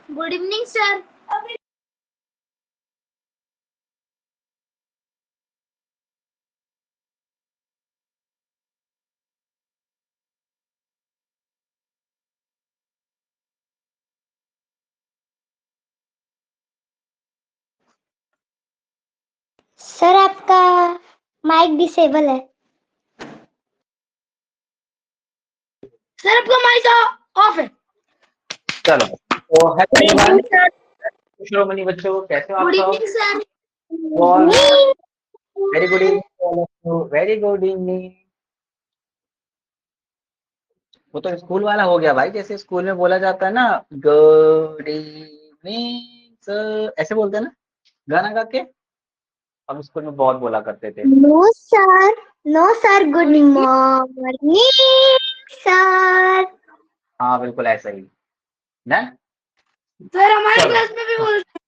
Good evening sir. Sir आपका mic disable है। Sir आपका माइक ऑफ है। चलो तो हेलो एवरीवन, शिरोमणि बच्चों, कैसे हो आप गुड सब? Evening sir. Very good evening, very good evening. वो तो स्कूल वाला हो गया भाई, जैसे स्कूल में बोला जाता है ना, गुड इवनिंग सर, ऐसे बोलते हैं ना गाना गा के। हम स्कूल में बहुत बोला करते थे। No sir, good morning sir. हाँ बिल्कुल ऐसा ही ना। सर हमारे चलो क्लास में भी बोलते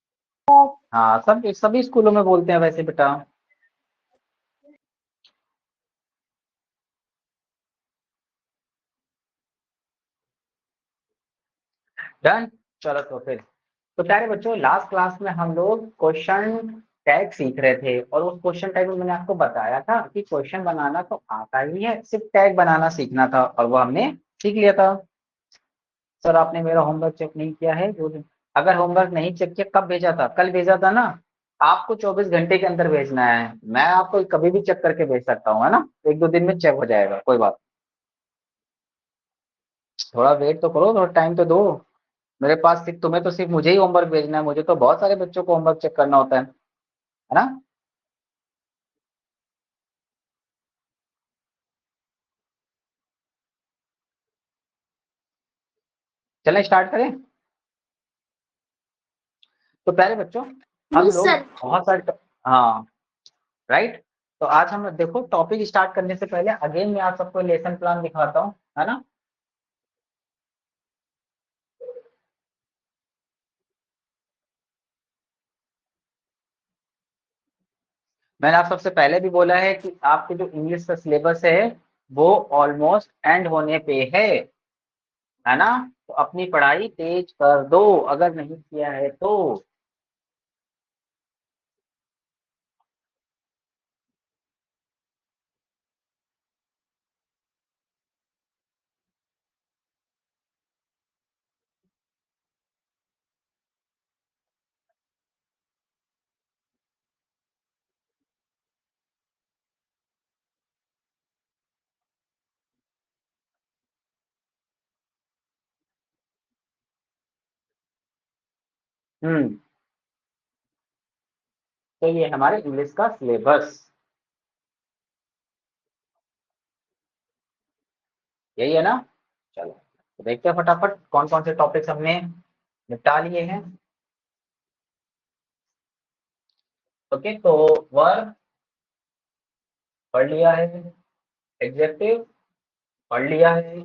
हैं। हाँ, सब सभी स्कूलों में बोलते हैं वैसे बेटा। डन। चलो तो फिर, तो प्यारे बच्चों, लास्ट क्लास में हम लोग क्वेश्चन टैग सीख रहे थे, और उस क्वेश्चन टैग में मैंने आपको बताया था कि क्वेश्चन बनाना तो आता ही है, सिर्फ टैग बनाना सीखना था, और वो हमने सीख लिया था। सर आपने मेरा होमवर्क चेक नहीं किया है? जो अगर होमवर्क नहीं चेक किया, कब भेजा था? कल भेजा था ना? आपको 24 घंटे के अंदर भेजना है। मैं आपको कभी भी चेक करके भेज सकता हूँ, है ना? एक दो दिन में चेक हो जाएगा, कोई बात। थोड़ा वेट तो करो, थोड़ा टाइम तो दो। मेरे पास सिर्फ तुम्हें तो सिर्फ मुझे ही होमवर्क भेजना है, मुझे तो बहुत सारे बच्चों को होमवर्क चेक करना होता है ना? चलें स्टार्ट करें। तो प्यारे बच्चों, हम लोग सर बहुत सारे हाँ राइट। तो आज हम देखो, टॉपिक स्टार्ट करने से पहले अगेन मैं आप सबको लेसन प्लान दिखाता हूँ, है ना? मैंने आप सबसे पहले भी बोला है कि आपके जो इंग्लिश का सिलेबस है वो ऑलमोस्ट एंड होने पे है ना? तो अपनी पढ़ाई तेज कर दो, अगर नहीं किया है तो। हम्म। तो ये हमारे इंग्लिश का सिलेबस यही है ना? चलो तो देखते हैं फटाफट कौन कौन से टॉपिक्स हमने निपटा लिए हैं। ओके, तो वर्ब पढ़ लिया है, एडजेक्टिव पढ़ लिया है।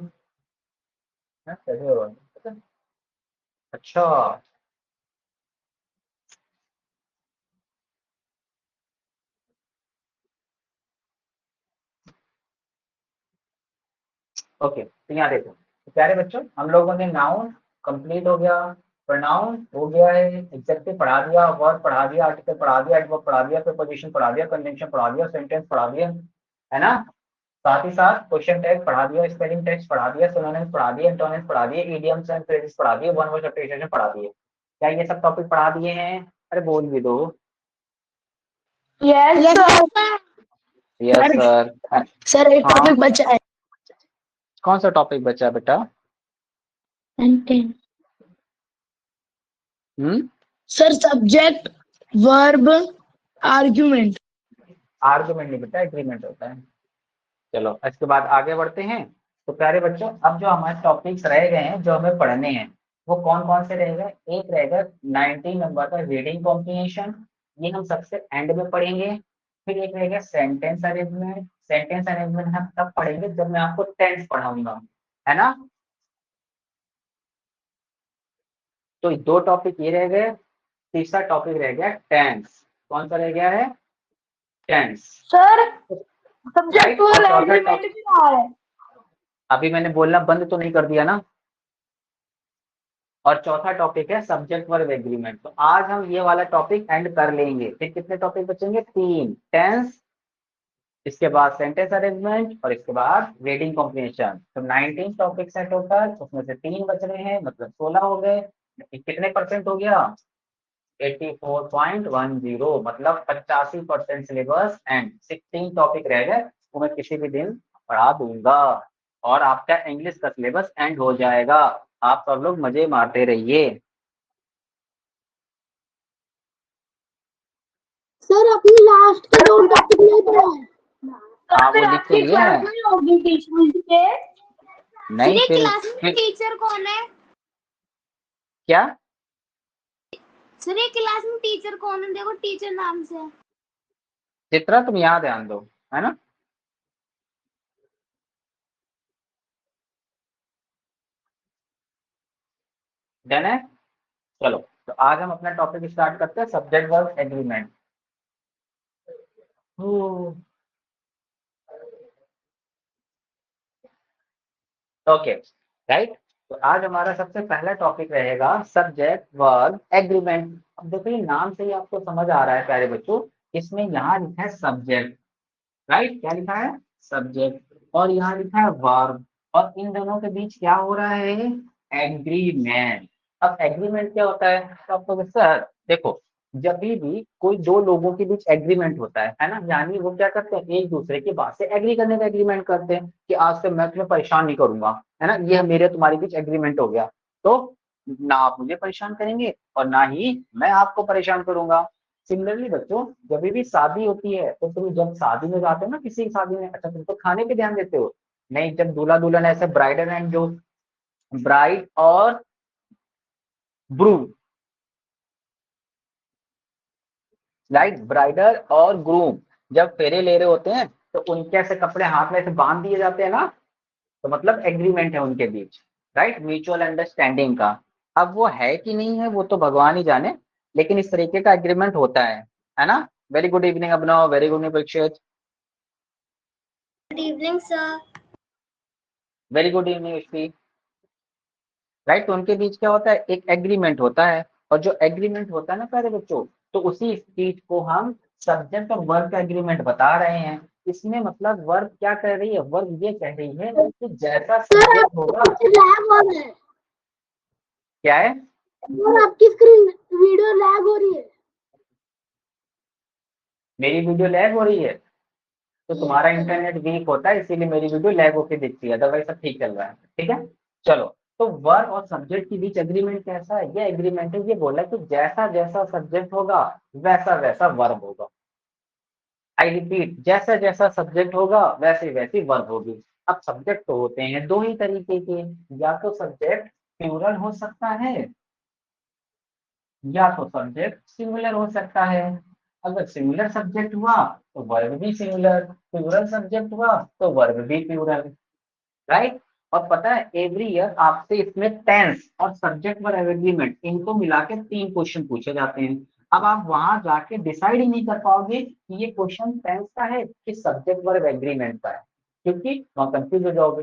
हाँ, कैसे होगा? अच्छा, ओके, तो यहाँ देखो, तो प्यारे बच्चों, हम लोगों ने नाउन कंप्लीट हो गया, प्रोनाउन हो गया है, एडजेक्टिव पढ़ा दिया, वर्ब पढ़ा दिया, आर्टिकल पढ़ा दिया, एडवर्ब पढ़ा दिया, प्रीपोजिशन पढ़ा दिया, कंजंक्शन पढ़ा दिया, सेंटेंस पढ़ा दिया, है ना? साथ ही साथ क्वेश्चन टैग पढ़ा दिया, स्पेलिंग टेक्स्ट पढ़ा दिया, सिनोनिम्स पढ़ा दिए, एंटोनिम्स पढ़ा दिए, इडियम्स एंड फ्रेजेस पढ़ा दिए, वन वर्ड एप्रिसिएशन पढ़ा दिए। क्या ये सब टॉपिक पढ़ा दिए हैं? अरे बोल भी दो। Yes sir. Yes sir. Sir एक हाँ, टॉपिक बचा है। कौन सा टॉपिक बचा है बेटा? Sir subject, verb, argument. Argument नहीं बेटा, एग्रीमेंट होता है। चलो इसके बाद आगे बढ़ते हैं। तो प्यारे बच्चों, अब जो हमारे टॉपिक्स रह गए हैं जो हमें पढ़ने हैं, वो कौन कौन से रहेगा? एक रहेगा 19 नंबर का रीडिंग कॉम्प्रिहेंशन, ये हम सबसे एंड में पढ़ेंगे। फिर एक रहेगा सेंटेंस अरेंजमेंट, सेंटेंस अरेंजमेंट हम तब पढ़ेंगे जब मैं आपको टेंस पढ़ाऊंगा, है ना? तो दो टॉपिक ये रह गए, तीसरा टॉपिक रह गया टेंस। कौन सा रह गया है? टेंस। Sir subject right. और वर्ब चौथा एग्रीमेंट टॉपिक, भी आ रहा है। अभी मैंने बोलना बंद तो नहीं कर दिया ना? और चौथा टॉपिक है सब्जेक्ट वर्ब एग्रीमेंट। तो आज हम ये वाला टॉपिक एंड कर लेंगे। फिर कितने टॉपिक बचेंगे? 3, टेंस, इसके बाद सेंटेंस अरेंजमेंट और इसके बाद रीडिंग कॉम्प्रिहेंशन। तो 19 टॉपिक्स है टोटल, उसमें से 3 बच रहे हैं, मतलब 16 हो गए। कितने परसेंट हो गया? 84.10, मतलब 85% सिलेबस एंड 16 टॉपिक रह गए, वो मैं किसी भी दिन पढ़ा दूंगा और आपका इंग्लिश का सिलेबस एंड हो जाएगा। आप सब लोग मजे मारते रहिए। सर अपनी लास्ट के 2 टॉपिक नहीं पढ़ा है। हाँ, वो लिख के लिए हैं। नहीं सर फिर क्लास में टीचर कौन है? क्या? सर ये क्लास में टीचर कौन है? देखो टीचर नाम से है। चित्रा, तुम यहाँ ध्यान दो, है ना। डन है। चलो, तो आज हम अपना टॉपिक स्टार्ट करते हैं, subject verb agreement. Okay, right. तो आज हमारा सबसे पहला टॉपिक रहेगा सब्जेक्ट वर्ब एग्रीमेंट। अब देखो, ये नाम से ही आपको समझ आ रहा है प्यारे बच्चों, इसमें यहाँ लिखा है सब्जेक्ट, राइट। क्या लिखा है? सब्जेक्ट। और यहाँ लिखा है वर्ब, और इन दोनों के बीच क्या हो रहा है? एग्रीमेंट। अब एग्रीमेंट क्या होता है? तो आपको सर देखो, जब भी कोई दो लोगों के बीच एग्रीमेंट होता है ना, यानी वो क्या करते हैं, एक दूसरे की बात से एग्री करने का एग्रीमेंट करते हैं कि आज से मैं तुम्हें परेशान नहीं करूंगा, है ना, ये मेरे तुम्हारे बीच एग्रीमेंट हो गया। तो ना आप मुझे परेशान करेंगे और ना ही मैं आपको परेशान करूंगा। सिमिलरली बच्चों, जब भी शादी होती है तो तुम जब शादी में जाते हो ना, किसी की शादी में, अच्छा तुम तो खाने पे ध्यान देते हो, नहीं, जब दूल्हा दुल्हन ऐसे ब्राइडल एंड जो ब्राइड और ब्रूम, राइट, ब्राइडल और ग्रूम जब फेरे ले रहे होते हैं तो उनके ऐसे कपड़े हाथ में ऐसे बांध दिए जाते हैं ना, तो मतलब एग्रीमेंट है उनके बीच, राइट, म्यूचुअल अंडरस्टैंडिंग का। अब वो है कि नहीं है वो तो भगवान ही जाने, लेकिन इस तरीके का एग्रीमेंट होता है ना। Very good evening Abhinav, very good evening Parikshit, good evening sir. Very good evening Yashvi, right. तो उनके बीच क्या होता है? एक एग्रीमेंट होता है, और जो एग्रीमेंट होता है ना प्यारे बच्चों, तो उसी चीज को हम सब्जेक्ट और वर्ब का एग्रीमेंट बता रहे हैं। इसमें मतलब वर्ब क्या कह रही है? वर्ब ये कह रही है कि जैसा सब्जेक्ट होगा, लैग हो रहा है। क्या है? और आपकी स्क्रीन वीडियो लैग हो रही है। मेरी वीडियो लैग हो रही है? तो तुम्हारा इंटरनेट वीक होता है, इसीलिए मेरी वीडियो लैग होकर दिखती है, अदरवाइज सब ठीक चल रहा है, ठीक है। चलो, तो वर्ब और सब्जेक्ट के बीच एग्रीमेंट कैसा है? ये एग्रीमेंट है, ये बोला कि जैसा जैसा सब्जेक्ट होगा वैसा वैसा वर्ब होगा। आई रिपीट, जैसा जैसा सब्जेक्ट होगा वैसे वैसी वर्ब होगी। अब सब्जेक्ट तो होते हैं दो ही तरीके के, या तो सब्जेक्ट प्लूरल हो सकता है, या तो सब्जेक्ट सिंगुलर हो सकता है। अगर सिंगुलर सब्जेक्ट हुआ तो वर्ब भी सिंगुलर, प्लूरल सब्जेक्ट हुआ तो वर्ब भी प्लूरल, राइट। और पता है, एवरी ईयर आपसे इसमें टेंस और सब्जेक्ट वर्ब एग्रीमेंट इनको मिला के 3 क्वेश्चन पूछे जाते हैं। अब आप वहां जाके डिसाइड ही नहीं कर पाओगे कि ये क्वेश्चन टेंस का है कि सब्जेक्ट वर्ब एग्रीमेंट का है, क्योंकि वहां कंफ्यूज हो जाओगे,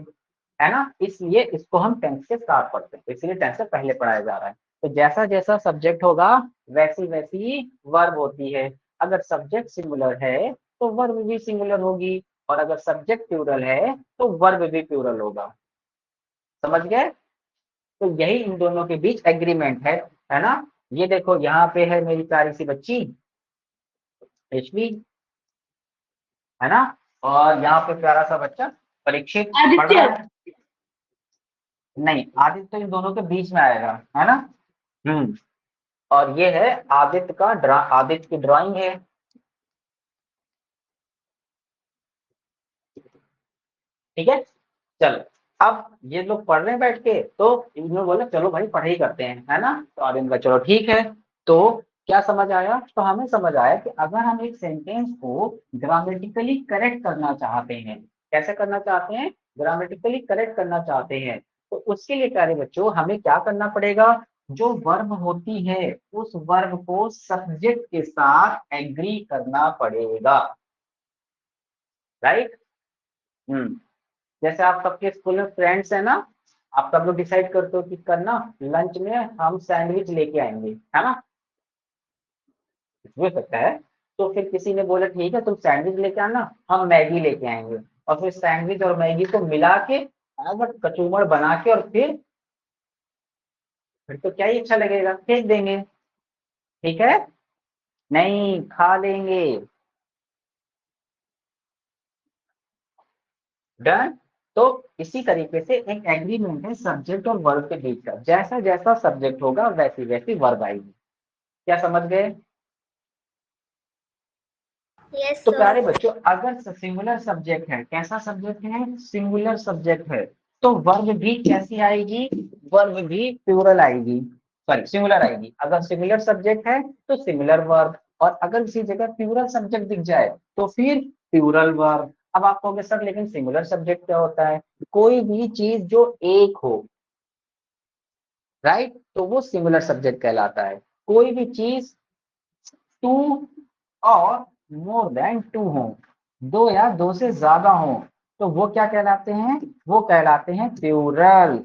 है ना। इसलिए इसको हम टेंस के साथ पढ़ते हैं, इसलिए टेंस से पहले पढ़ाया जा रहा है। तो जैसा जैसा सब्जेक्ट होगा वैसी वैसी वर्ब होती है। अगर सब्जेक्ट सिंगुलर है तो वर्ब भी सिंगुलर होगी, और अगर सब्जेक्ट प्लूरल है तो वर्ब भी प्लूरल होगा। समझ गए? तो यही इन दोनों के बीच एग्रीमेंट है ना। ये देखो, यहाँ पे है मेरी प्यारी सी बच्ची यशवी, है ना, और यहाँ पे प्यारा सा बच्चा परीक्षित पढ़ रहा है। नहीं, आदित्य तो इन दोनों के बीच में आएगा, है ना। हम्म। और ये है आदित्य का आदित्य की ड्राइंग है, ठीक है। चलो, अब ये लोग पढ़ रहे हैं बैठ के, तो इन्होंने बोला चलो भाई पढ़ाई करते हैं, है ना। तो आदित्य का चलो ठीक है। तो क्या समझ आया? तो हमें समझ आया कि अगर हम एक सेंटेंस को ग्रामेटिकली करेक्ट करना चाहते हैं, कैसे करना चाहते हैं? ग्रामेटिकली करेक्ट करना चाहते हैं, तो उसके लिए प्यारे बच्चों हमें क्या करना पड़ेगा? जो वर्ब होती है उस वर्ब को सब्जेक्ट के साथ एग्री करना पड़ेगा, राइट। हम्म। जैसे आप सबके स्कूल में फ्रेंड्स है ना, आप सब लोग डिसाइड करते हो कि करना लंच में हम सैंडविच लेके आएंगे, है ना, हो सकता है। तो फिर किसी ने बोला ठीक है तुम सैंडविच लेके आना, हम मैगी लेके आएंगे, और फिर सैंडविच और मैगी को मिला के बट कचूमर बना के, और फिर तो क्या ही अच्छा लगेगा, फेंक देंगे, ठीक है, नहीं खा लेंगे। डन। तो इसी तरीके से एक एग्रीमेंट है सब्जेक्ट और वर्ब के बीच का, जैसा जैसा सब्जेक्ट होगा वैसी वैसी वर्ब आएगी। क्या समझ गए? यस तो सर। प्यारे बच्चों अगर सिंगुलर सब्जेक्ट है, कैसा सब्जेक्ट है, सिंगुलर सब्जेक्ट है, तो वर्ब भी कैसी आएगी, वर्ब भी प्लूरल आएगी, सॉरी सिंगुलर आएगी। अगर सिंगुलर सब्जेक्ट है तो सिंगुलर वर्ब, और अगर किसी जगह प्लूरल सब्जेक्ट दिख जाए तो फिर प्लूरल वर्ब। अब आप कहोगे सर लेकिन सिंगुलर सब्जेक्ट क्या होता है? कोई भी चीज जो एक हो, राइट, तो वो सिंगुलर सब्जेक्ट कहलाता है। कोई भी चीज टू और मोर देन टू हो, दो या दो से ज्यादा हो, तो वो क्या कहलाते हैं? वो कहलाते हैं प्लूरल।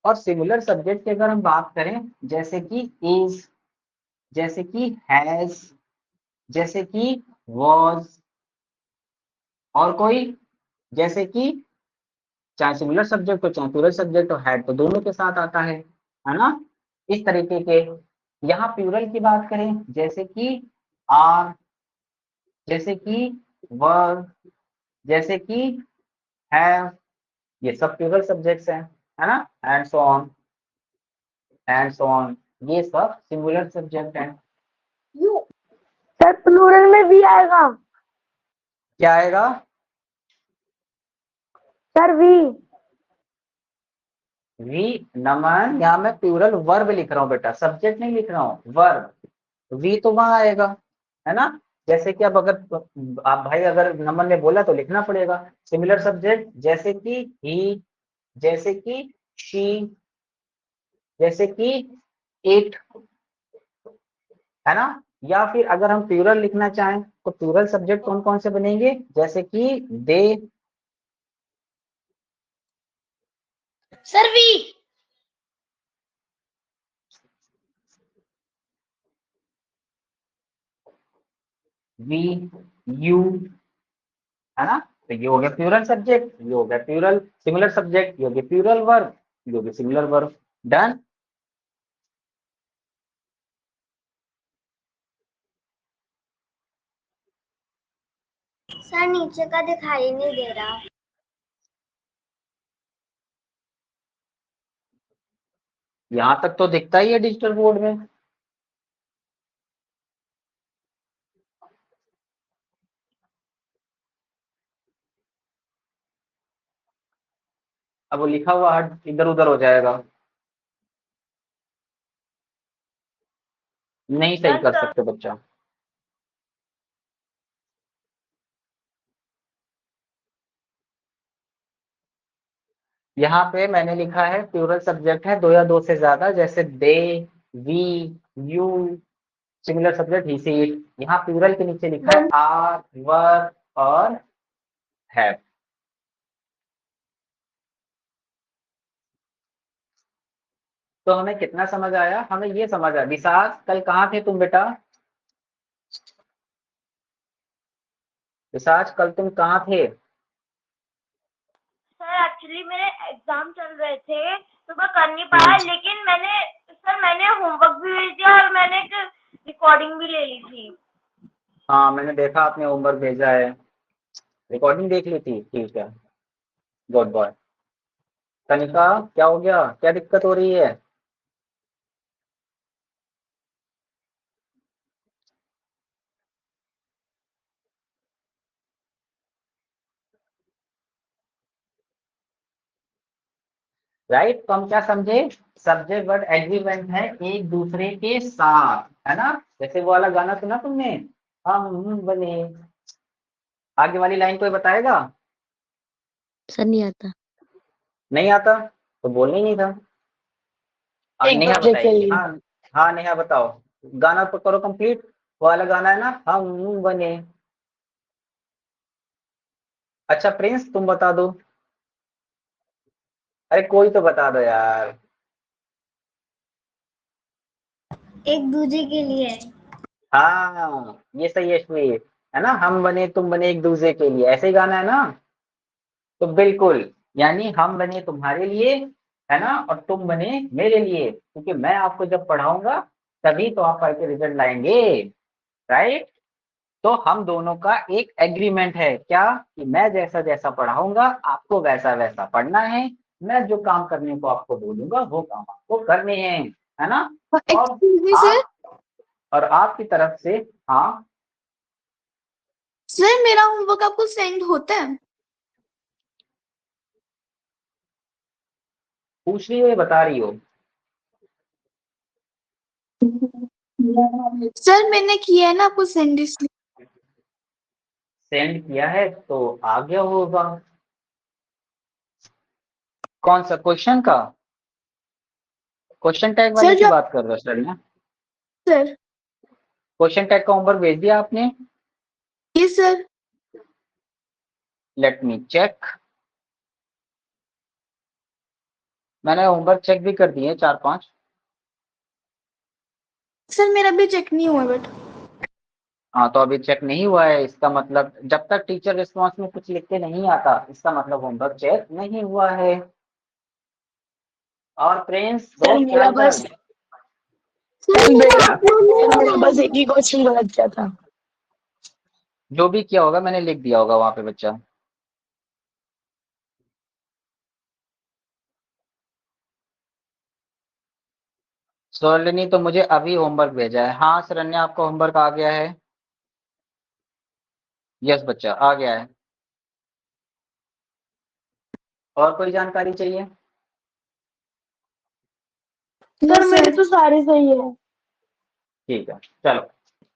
और सिंगुलर सब्जेक्ट की अगर हम बात करें, जैसे कि इज, जैसे कि हैज, जैसे कि वॉज, और कोई, जैसे कि चाहे सिंगुलर सब्जेक्ट हो चाहे प्लूरल सब्जेक्ट हो, हैड तो दोनों के साथ आता है ना, इस तरीके के। यहाँ प्लूरल की बात करें, जैसे कि आर, जैसे कि वर, जैसे कि हैव, ये सब प्लूरल सब्जेक्ट्स हैं, है ना, and so on, and so on, ये सब सिंगुलर सब्जेक्ट हैं। सर प्लूरल में भी आएगा। क्या आएगा? Sir we. वी, नमन, यहाँ मैं प्लूरल वर्ब लिख रहा हूँ बेटा, सब्जेक्ट नहीं लिख रहा हूँ, वर्ब। वी तो वहां आएगा, है ना, जैसे कि अब अगर आप भाई अगर नमन ने बोला तो लिखना पड़ेगा। सिमिलर सब्जेक्ट जैसे कि ही, जैसे कि शी, जैसे कि इट, है ना। या फिर अगर हम प्लूरल लिखना चाहें तो प्लूरल सब्जेक्ट कौन कौन से बनेंगे, जैसे कि दे, सर वी। वी, यू, है ना। तो ये हो गया प्लूरल सब्जेक्ट, ये हो गया प्लूरल सिंगुलर सब्जेक्ट, ये हो गया प्लूरल वर्ब, ये हो गया सिंगुलर वर्ब। डन। सर नीचे का दिखाई नहीं दे रहा। यहां तक तो दिखता ही है डिजिटल बोर्ड में। अब वो लिखा हुआ इधर उधर हो जाएगा, नहीं सही कर सकते बच्चा। यहाँ पे मैंने लिखा है प्लूरल सब्जेक्ट है दो या दो से ज्यादा, जैसे they, we, you, similar subject he she it. यहाँ प्लूरल के नीचे लिखा है आर, वर और हैव। तो हमें कितना समझ आया? हमें ये समझ आया। विशाल कल कहाँ थे तुम बेटा? विशाल कल तुम कहाँ थे? सर एक्चुअली मेरे एग्जाम चल रहे थे तो मैं कर नहीं पाया, लेकिन मैंने होमवर्क भी भेज दिया और मैंने एक रिकॉर्डिंग भी ले ली थी। हाँ मैंने देखा आपने होमवर्क भेजा है, रिकॉर्डिंग देख ली थी, ठीक है, गुड बॉय। कनिका क्या हो गया, क्या दिक्कत हो रही है? राइट, तो हम क्या समझे? सब्जेक्ट वर्ड एग्रीमेंट है एक दूसरे के साथ, है ना, जैसे वो वाला गाना सुना तुमने, हम बने। आगे वाली लाइन कोई बताएगा? सर नहीं आता। नहीं आता तो बोलना ही नहीं था। एक नेहा सब्जेक्ट बताएगी, चाहिए। हाँ। हाँ नेहा बताओ, गाना तो करो कंप्लीट, वो वाला गाना है ना, हम बने। अच्छा प्रिंस तुम बता दो, अरे कोई तो बता दो यार। एक दूजे के लिए। हाँ ये सही है श्वेत, है ना, हम बने तुम बने एक दूसरे के लिए, ऐसे ही गाना है ना। तो बिल्कुल, यानी हम बने तुम्हारे लिए, है ना, और तुम बने मेरे लिए, क्योंकि मैं आपको जब पढ़ाऊंगा तभी तो आप पढ़ के रिजल्ट लाएंगे, राइट। तो हम दोनों का एक एग्रीमेंट है क्या, कि मैं जैसा जैसा पढ़ाऊंगा आपको वैसा वैसा पढ़ना है, मैं जो काम करने को आपको बोलूंगा वो काम आपको करने हैं, है ना। और एक्सक्यूज मी सर। आप, और आपकी तरफ से, हाँ सर मेरा होमवर्क आपको सेंड होता है? पूछ रही हो या बता रही हो? सर मैंने किया है ना आपको सेंड, इसलिए। सेंड किया है तो आ गया होगा। कौन सा क्वेश्चन का, क्वेश्चन टैग वाले सर की जो बात कर रहे हो सर ना? सर, क्वेश्चन टैग का होमवर्क भेज दिया आपने? ये सर। Let me check. मैंने होमवर्क चेक भी कर दिए 4-5। सर मेरा भी चेक नहीं हुआ बट। हाँ तो अभी चेक नहीं हुआ है, इसका मतलब जब तक टीचर रिस्पॉन्स में कुछ लिख के नहीं आता इसका मतलब होमवर्क चेक नहीं हुआ है। और फ्रेंड्स सर दोस्त क्या मेरा हालचाल? बस सर मेरा बस एक ही क्वेश्चन गलत किया था। जो भी किया होगा मैंने लिख दिया होगा वहां पे बच्चा। सोलिनी तो मुझे अभी होमवर्क भेजा है। हाँ शरण्या आपका होमवर्क आ गया है। यस बच्चा आ गया है। और कोई जानकारी चाहिए? सर मेरे तो सारे सही है। ठीक है चलो,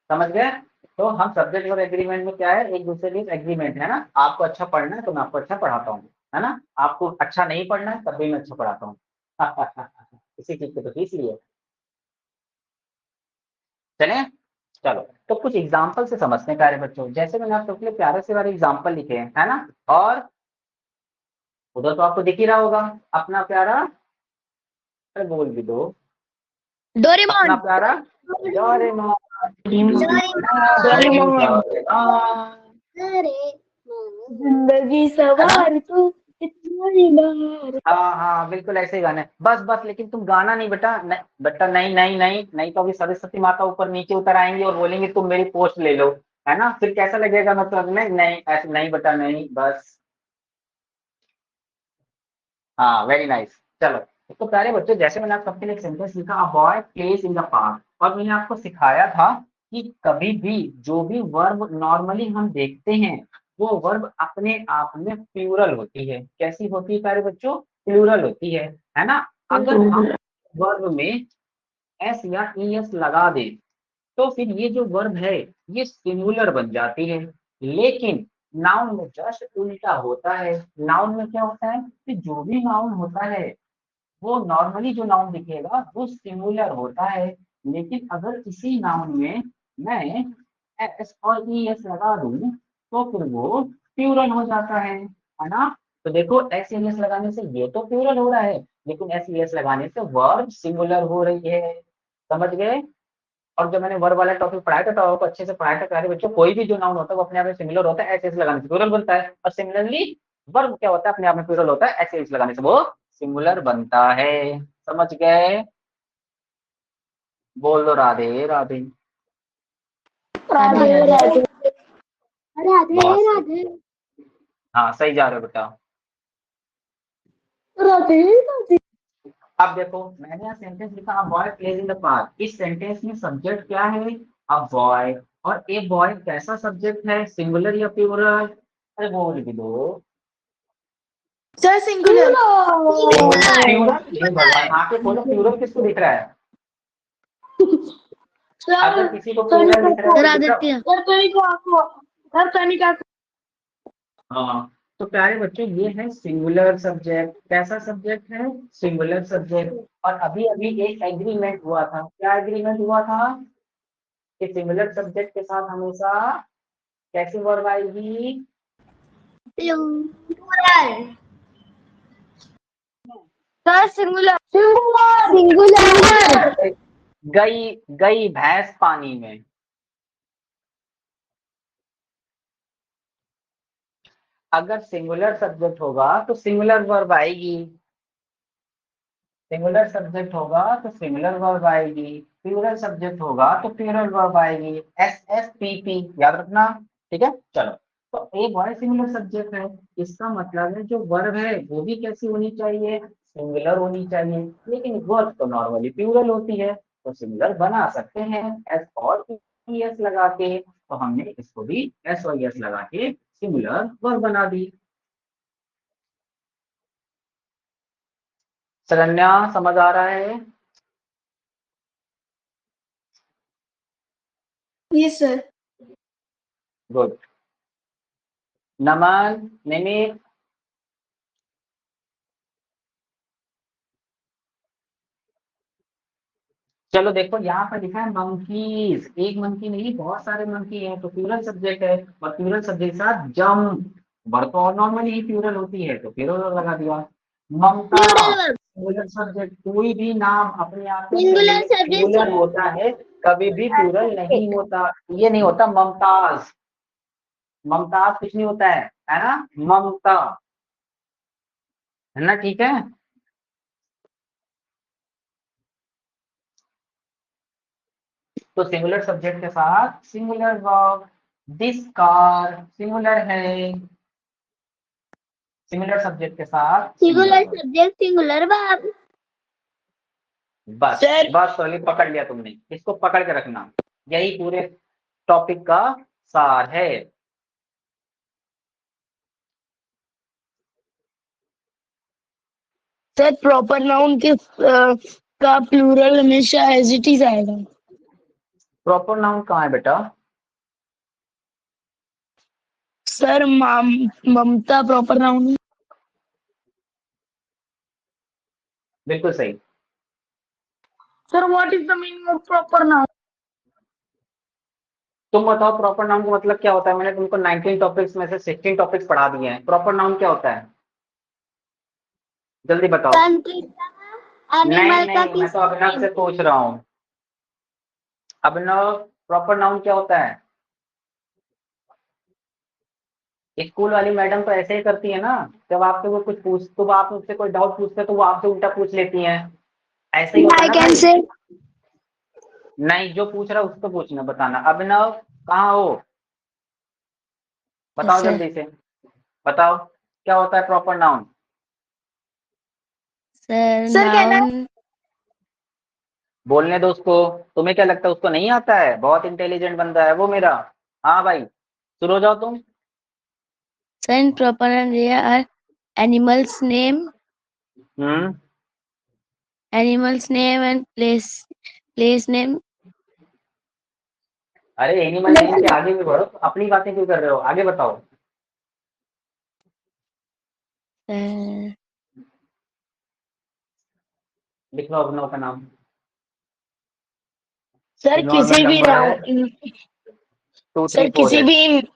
समझ गए। तो हम सब्जेक्ट और एग्रीमेंट में क्या है, एक दूसरे के एग्रीमेंट है ना, आपको अच्छा पढ़ना है तो मैं आपको अच्छा पढ़ाता हूँ, है ना, आपको अच्छा नहीं पढ़ना है तब भी मैं अच्छा पढ़ाता हूँ। इसी चीज की तो फीस ली है। चले, चलो तो कुछ एग्जाम्पल से समझते हैं प्यारे बच्चों, जैसे मैंने आपके लिए प्यारे से प्यारे एग्जाम्पल लिखे हैं, है ना। और उधर तो आपको दिख ही रहा होगा अपना प्यारा, अरे बोल भी दो, अपना डोरेमोन। प्यारा डोरेमोन। डोरेमोन जिंदगी सवार तू इतना ही बार। हाँ हाँ बिल्कुल ऐसे ही गाना है, बस बस, लेकिन तुम गाना नहीं बेटा, नहीं बेटा, नहीं नहीं नहीं नहीं, तो अभी सरस्वती माता ऊपर नीचे उतर आएंगी और बोलेंगे तुम मेरी पोस्ट ले लो, है ना, फिर कैसा लगेगा मतलब में, नहीं ऐसे नहीं बेटा, नहीं बस। हाँ वेरी नाइस। चलो तो प्यारे बच्चों, जैसे मैंने आपके लिए एक सेंटेंस लिखा, a boy plays in the park, और मैंने आपको सिखाया था कि कभी भी जो भी वर्ब नॉर्मली हम देखते हैं वो वर्ब अपने आप में प्लूरल होती है। कैसी होती है प्यारे बच्चों? प्लूरल होती है ना। अगर हम वर्ब में एस या ई एस लगा दें तो फिर ये जो वर्ब है ये सिंगुलर बन जाती है, लेकिन नाउन में जस्ट उल्टा होता है। नाउन में क्या होता है कि जो भी नाउन होता है वो नॉर्मली जो नाउन दिखेगा वो सिंगुलर होता है, लेकिन अगर इसी नाउन में मैं एस और ई एस लगा दूं तो फिर वो प्लूरल हो जाता है ना। तो देखो एस ई एस लगाने से ये तो प्लूरल हो रहा है, लेकिन एस ई एस लगाने से वर्ब सिंगुलर हो रही है, समझ गए। और जब मैंने वर्ब वाला टॉपिक पढ़ाया था तो आपको अच्छे से पढ़ाया था प्यारे बच्चों, कोई भी जो नाउन होता है वो अपने आप में सिमिलर होता है, एस एस लगाने से प्लूरल बनता है, और सिमिलरली वर्ब क्या होता है अपने आप में प्लूरल होता है, एस एस लगाने से वो सिंगुलर बनता है, समझ गए। बोल दो राधे राधे। राधे राधे। राधे बहुत सही। राधे। हाँ सही जा रहे हो बेटा। राधे राधे। अब देखो मैंने यहाँ सेंटेंस लिखा, a boy plays in the park, इस सेंटेंस में सब्जेक्ट क्या है? A boy. और ए बॉय कैसा सब्जेक्ट है, सिंगुलर या प्लूरल? अरे बोल भी दो। Sir singular. प्लूरल, हे भगवान आके बोलो प्लूरल किसको दिख रहा है? अगर किसी को प्लूरल दिख रहा है सर तो बेटा, आदित्य। सर कनिका। हाँ तो प्यारे बच्चों ये है सिंगुलर सब्जेक्ट। कैसा सब्जेक्ट है? Singular subject. और अभी अभी एक एग्रीमेंट हुआ था, क्या एग्रीमेंट हुआ था? कि सिंगुलर सब्जेक्ट के साथ हमेशा कैसी वर्ब आएगी? प्लूरल सर सिंगुलर सिंगुलर गई गई भैंस पानी में। अगर सिंगुलर सब्जेक्ट होगा तो सिंगुलर वर्ब आएगी, सिंगुलर सब्जेक्ट होगा तो सिंगुलर वर्ब आएगी, प्लूरल सब्जेक्ट होगा तो प्लूरल वर्ब आएगी। SSPP याद रखना, ठीक है। चलो, तो एक वर्ड सिंगुलर सब्जेक्ट है, इसका मतलब है जो वर्ब है वो भी कैसी होनी चाहिए, सिंगुलर होनी चाहिए। लेकिन वर्ब तो नॉर्मली प्लूरल होती है, तो सिंगुलर बना सकते हैं एस और एस लगा के। तो हमने इसको भी एस और एस लगा के सिंगुलर वर्ब बना दी। शरण्या समझ आ रहा है? Yes sir. गुड। नमन, निमित, चलो देखो यहाँ पर लिखा है मंकीज। एक मंकी नहीं, बहुत सारे मंकी हैं, तो प्लूरल सब्जेक्ट है। और प्लूरल सब्जेक्ट के साथ जंप, वर्ब तो नॉर्मली ही प्लूरल होती है, तो प्लूरल लगा दिया। ममता, प्लूरल सिंगुलर सब्जेक्ट, कोई भी नाम अपने आप में सिंगुलर सब्जेक्ट सिंगुलर होता है, कभी भी प्लूरल नहीं होता। ये नहीं होता ममताज, ममताज कुछ नहीं होता है ना, ममता, है ना, ठीक है। तो सिंगुलर सब्जेक्ट के साथ singular verb. This car singular है, सिंगुलर सब्जेक्ट के साथ singular singular verb. Subject singular verb. बस सर बस सोली पकड़ लिया तुमने, इसको पकड़ के रखना, यही पूरे टॉपिक का सार है। सर प्रॉपर नाउन के का प्लूरल हमेशा एज इट इज आएगा। प्रॉपर नाउन कहाँ है बेटा? सर ममता प्रॉपर नाउन है। बिल्कुल सही। Sir what is the meaning of proper noun? तुम बताओ प्रॉपर नाउन का मतलब क्या होता है? मैंने तुमको 19 टॉपिक्स में से 16 टॉपिक्स पढ़ा दिए हैं। प्रॉपर नाउन क्या होता है, जल्दी बताओ। कंट्री का नहीं एनिमल का नहीं, मैं किस तो अभिनव से पूछ रहा हूँ। अभिनव, प्रॉपर नाउन क्या होता है? स्कूल वाली मैडम तो ऐसे ही करती है ना, जब आपसे वो कुछ पूछ, तो आप मुझसे कोई डाउट पूछते तो वो आपसे उल्टा पूछ लेती हैं, ऐसे ही होता है आई ना कैन भाई? से नहीं, जो पूछ रहा है उसको पूछना, बताना। अभिनव कहाँ हो, बताओ सर जल्दी से, बताओ क्या होता है प्रॉपर नाउन? सर कहना नाउन बोलने दो उसको। तुम्हें क्या लगता है उसको नहीं आता है? बहुत इंटेलिजेंट बंदा है वो मेरा। हाँ भाई, शुरू हो जाओ तुम। Sir proper are animals name hmm, and place name. अरे एनिमल नेम के आगे भी बढ़ो, अपनी बातें क्यों कर रहे हो, आगे बताओ। लिख लो अभिनव का नाम। सर इनरोलमेंट किसी भी नंबर है नाउन 2348।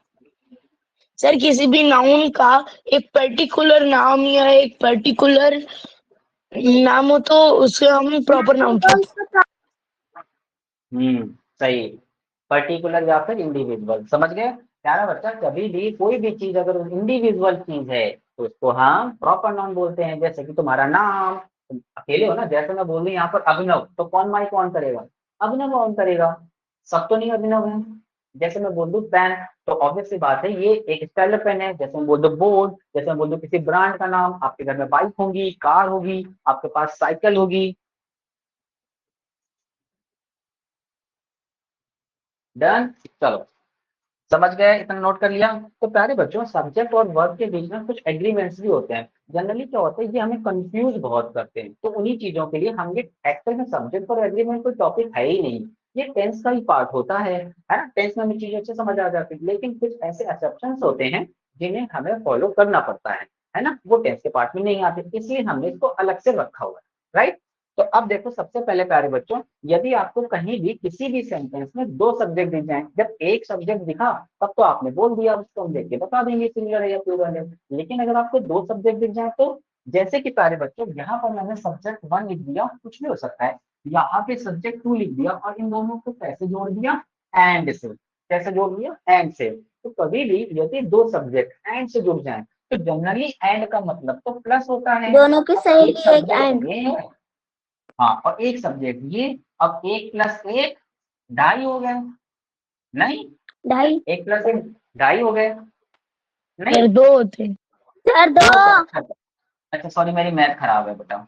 सर किसी भी नाउन का एक पर्टिकुलर नाम या एक पर्टिकुलर नाम हो तो उसे हम प्रॉपर नाउन कहते सही। पर्टिकुलर या फिर इंडिविजुअल, समझ गए प्यारा बच्चा? कभी भी कोई भी चीज अगर इंडिविजुअल चीज है तो उसको हम प्रॉपर नाउन बोलते हैं। जैसे कि तुम्हारा नाम, तुम अकेले हो ना, जैसे मैं बोल रही यहाँ पर अभिनव, तो कौन माइक ऑन करेगा? अभिनव ऑन करेगा। सब तो नहीं अभिनव है। जैसे मैं बोल दूं पेन, तो ऑब्वियस सी बात है ये एक स्टाइलर पेन है। जैसे मैं बोल दूं बोर्ड, जैसे मैं बोल दूं किसी ब्रांड का नाम, आपके घर में बाइक होगी, कार होगी, आपके पास साइकिल होगी। डन, चलो समझ गए, इतना नोट कर लिया। तो प्यारे बच्चों, सब्जेक्ट और वर्ब के बीच में कुछ एग्रीमेंट्स भी होते हैं। जनरली क्या होता है, ये हमें कंफ्यूज बहुत करते हैं, तो उन्हीं चीजों के लिए हम ये एक्चुअल में सब्जेक्ट और एग्रीमेंट कोई टॉपिक है ही नहीं, ये टेंस का ही पार्ट होता है ना। टेंस में हमें चीजें अच्छे समझ आ जाती है, लेकिन कुछ ऐसे एक्सेप्शन होते हैं जिन्हें हमें फॉलो करना पड़ता है ना, वो टेंस के पार्ट में नहीं आते, इसलिए हमने इसको अलग से रखा हुआ है, राइट। तो अब देखो सबसे पहले प्यारे बच्चों, यदि आपको कहीं भी किसी भी सेंटेंस में दो सब्जेक्ट दिख जाए, जब एक सब्जेक्ट दिखा तब तो आपने बोल दिया, उसको हम देख के बता देंगे सिंगुलर है या प्लूरल है। लेकिन अगर आपको दो सब्जेक्ट दिख जाए तो, जैसे कि प्यारे बच्चों यहाँ पर मैंने सब्जेक्ट 1 लिख दिया, कुछ भी हो सकता है, यहाँ पे सब्जेक्ट 2 लिख दिया और इन दोनों को कैसे जोड़ दिया, एंड से। कैसे जोड़ दिया, एंड से। तो कभी भी यदि दो सब्जेक्ट एंड से जुड़ जाए तो जनरली एंड का मतलब तो प्लस होता है। दोनों की सही एक एक सब्जेक्ट एंड। ये, हाँ, और एक सब्जेक्ट ये, अब 1+1 ढाई हो गए, नहीं, ढाई 1+1 ढाई हो गए, नहीं, सर दो होते हैं। सर दो दो। होते हैं। अच्छा सॉरी, मेरी मैथ खराब है बेटा,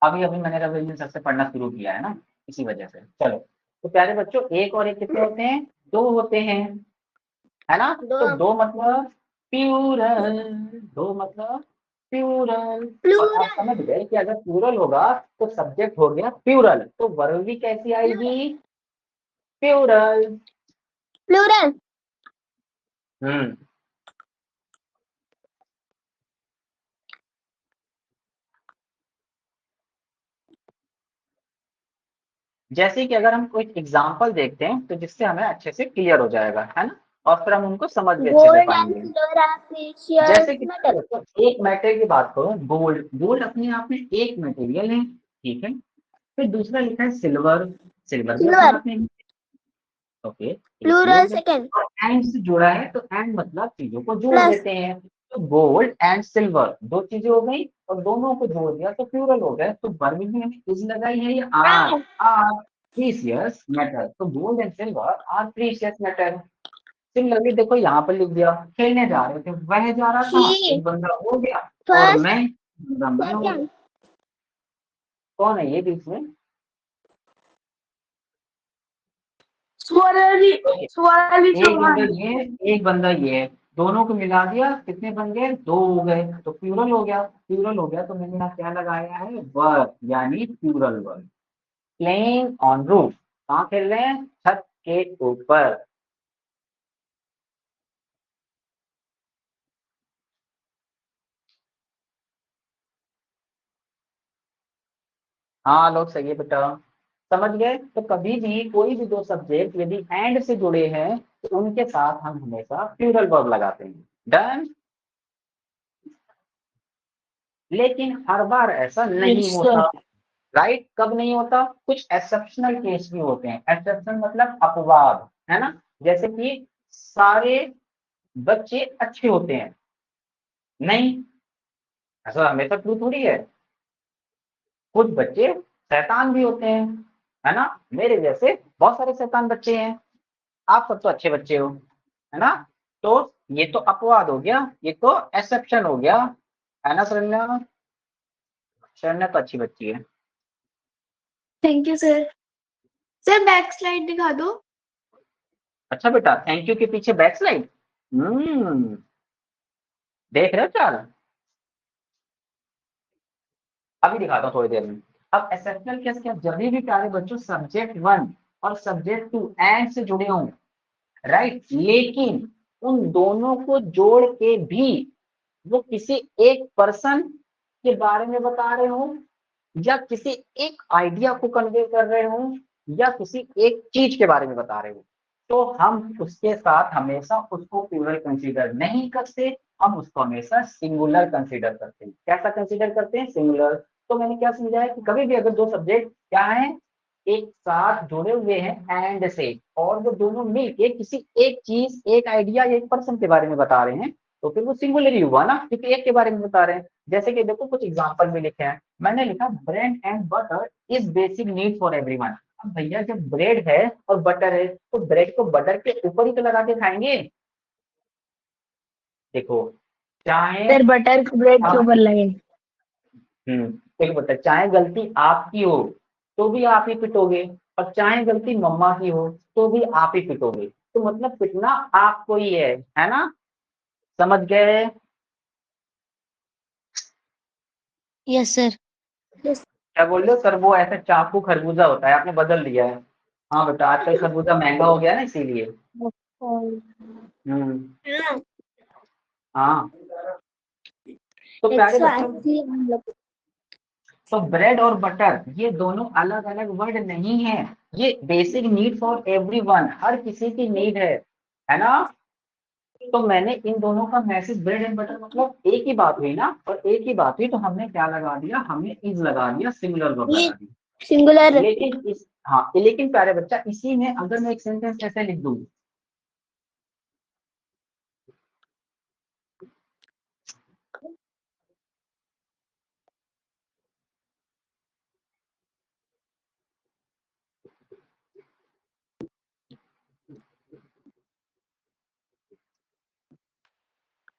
अभी अभी मैंने रिवीजन सबसे पढ़ना शुरू किया है ना, इसी वजह से। चलो, तो प्यारे बच्चों, एक और एक कितने होते हैं, दो होते हैं, है ना। दो। तो दो मतलब प्लूरल, दो मतलब प्लूरल। और आप प्लूरल। समझ गए कि अगर प्लूरल होगा तो सब्जेक्ट हो गया प्लूरल, तो वर्ब भी कैसी आएगी, प्लूरल। प्लूरल। हम्म। जैसे कि अगर हम कोई एग्जांपल देखते हैं तो जिससे हमें अच्छे से क्लियर हो जाएगा, है ना, और फिर हम उनको समझ भी अच्छे से गोल्ड एंड पाएंगे। सिल्वर आर प्रीशियस जैसे कि मेटल। एक मेटेरियल की बात करो, गोल्ड, गोल्ड अपने आप में एक मटेरियल है, ठीक है। फिर दूसरा लिखा है सिल्वर, सिल्वर भी अपने सिल्वर। आप में, ओके, एक ये हो प्लूरल गया। सेकंड। और एंड से जुड़ा है तो एंड मतलब चीजों को जोड़ प्लस। देते हैं। तो गोल्ड एंड सिल्वर दो चीजें हो गई और दोनों को जोड़ दिया तो प्लूरल हो गया। तो वर्ब में हमें इज लगाई है या आर प्रीशियस मेटल, तो gold and silver are precious metal. Similarly देखो यहाँ पर लिख दिया, खेलने जा रहे थे, वह जा रहा था, ही एक बंदा हो गया, और फर्स्ट मैं हो गया। सेकंड। कौन है ये बीच में, स्वराली ओके, स्वराली एक बंदा चौहान। ये, एक बंदा ये है, दोनों को मिला दिया, कितने बन गए, दो हो गए, तो प्लूरल हो गया। प्लूरल हो गया तो मैंने यहाँ क्या लगाया है, वर्ब, यानी plural verb. Playing on roof, कहाँ खेल रहे हैं, छत के ऊपर। हाँ लोग सही है बेटा, समझ गए। तो कभी भी कोई भी दो सब्जेक्ट यदि एंड से जुड़े हैं तो उनके साथ हम हमेशा प्लूरल वर्ब लगाते हैं। डन। लेकिन हर बार ऐसा नहीं यस होता, सर। राइट। कब नहीं होता, कुछ एक्सेप्शनल केस भी होते हैं। एक्सेप्शन मतलब अपवाद, है ना। जैसे कि सारे बच्चे अच्छे होते हैं, नहीं, ऐसा हमेशा ट्रू थोड़ी है। कुछ बच्चे शैतान भी होते हैं, है ना, मेरे जैसे बहुत सारे शैतान बच्चे हैं, आप सब तो अच्छे बच्चे हो, है ना। तो ये तो अपवाद हो गया, ये तो एक्सेप्शन हो गया, है ना शरण्या। शरण्या तो अच्छी बच्ची है। Thank you sir. Sir back slide दिखा दो। अच्छा बेटा, थैंक यू के पीछे बैक स्लाइड, देख रहे हो चाल, अभी दिखाता हूँ थोड़ी देर में। अब एक्सेप्शनल केस क्या, जब भी प्यारे बच्चों सब्जेक्ट 1 और सब्जेक्ट 2 एंड से जुड़े हों, राइट, लेकिन उन दोनों को जोड़ के भी वो किसी एक पर्सन के बारे में बता रहे हो, या किसी एक आइडिया को कन्वे कर रहे हो, या किसी एक चीज के बारे में बता रहे हो, तो हम उसके साथ हमेशा उसको प्लूरल कंसीडर नहीं करते, हम उसको हमेशा सिंगुलर कंसीडर करते हैं। कैसा कंसीडर करते हैं, सिंगुलर। तो मैंने क्या समझाया कि कभी भी अगर दो सब्जेक्ट क्या है, एक साथ जुड़े हुए हैं एंड से, और वो दोनों मिलके किसी एक चीज, एक आइडिया, एक पर्सन के बारे में बता रहे हैं, तो फिर वो सिंगुलर ही हुआ ना, क्योंकि एक के बारे में बता रहे हैं। जैसे कि देखो कुछ एग्जांपल भी लिखे हैं, मैंने लिखा bread and butter is basic need for everyone. अब भैया जब ब्रेड है और बटर है तो ब्रेड को बटर के ऊपर ही तो लगा के खाएंगे। देखो, चाहे सर बटर को ब्रेड के ऊपर लगे। देखो बता, चाहे गलती आपकी हो तो भी आप ही पिटोगे, और चाहे गलती मम्मा की हो तो भी आप ही पिटोगे। तो मतलब पिटना आपको ही है ना, समझ गए। Yes sir. क्या बोल रहे हो सर, वो ऐसा चाकू खरबूजा होता है, आपने बदल दिया है। हाँ बेटा, आजकल खरबूजा महंगा हो गया ना, इसीलिए। हम्म। हाँ, तो प्यारे बच्चों, 180 हम लोग। तो ब्रेड और बटर ये दोनों अलग अलग वर्ड नहीं है, ये बेसिक नीड फॉर एवरीवन, हर किसी की नीड है ना। तो मैंने इन दोनों का मैसेज ब्रेड एंड बटर मतलब एक ही बात हुई ना, और एक ही बात हुई तो हमने क्या लगा दिया, हमने इज लगा दिया, सिंगुलर वर्ब ये लगा दिया। सिंगुलर। लेकिन इस हाँ लेकिन प्यारे बच्चा इसी में अगर मैं एक सेंटेंस ऐसे लिख दूं,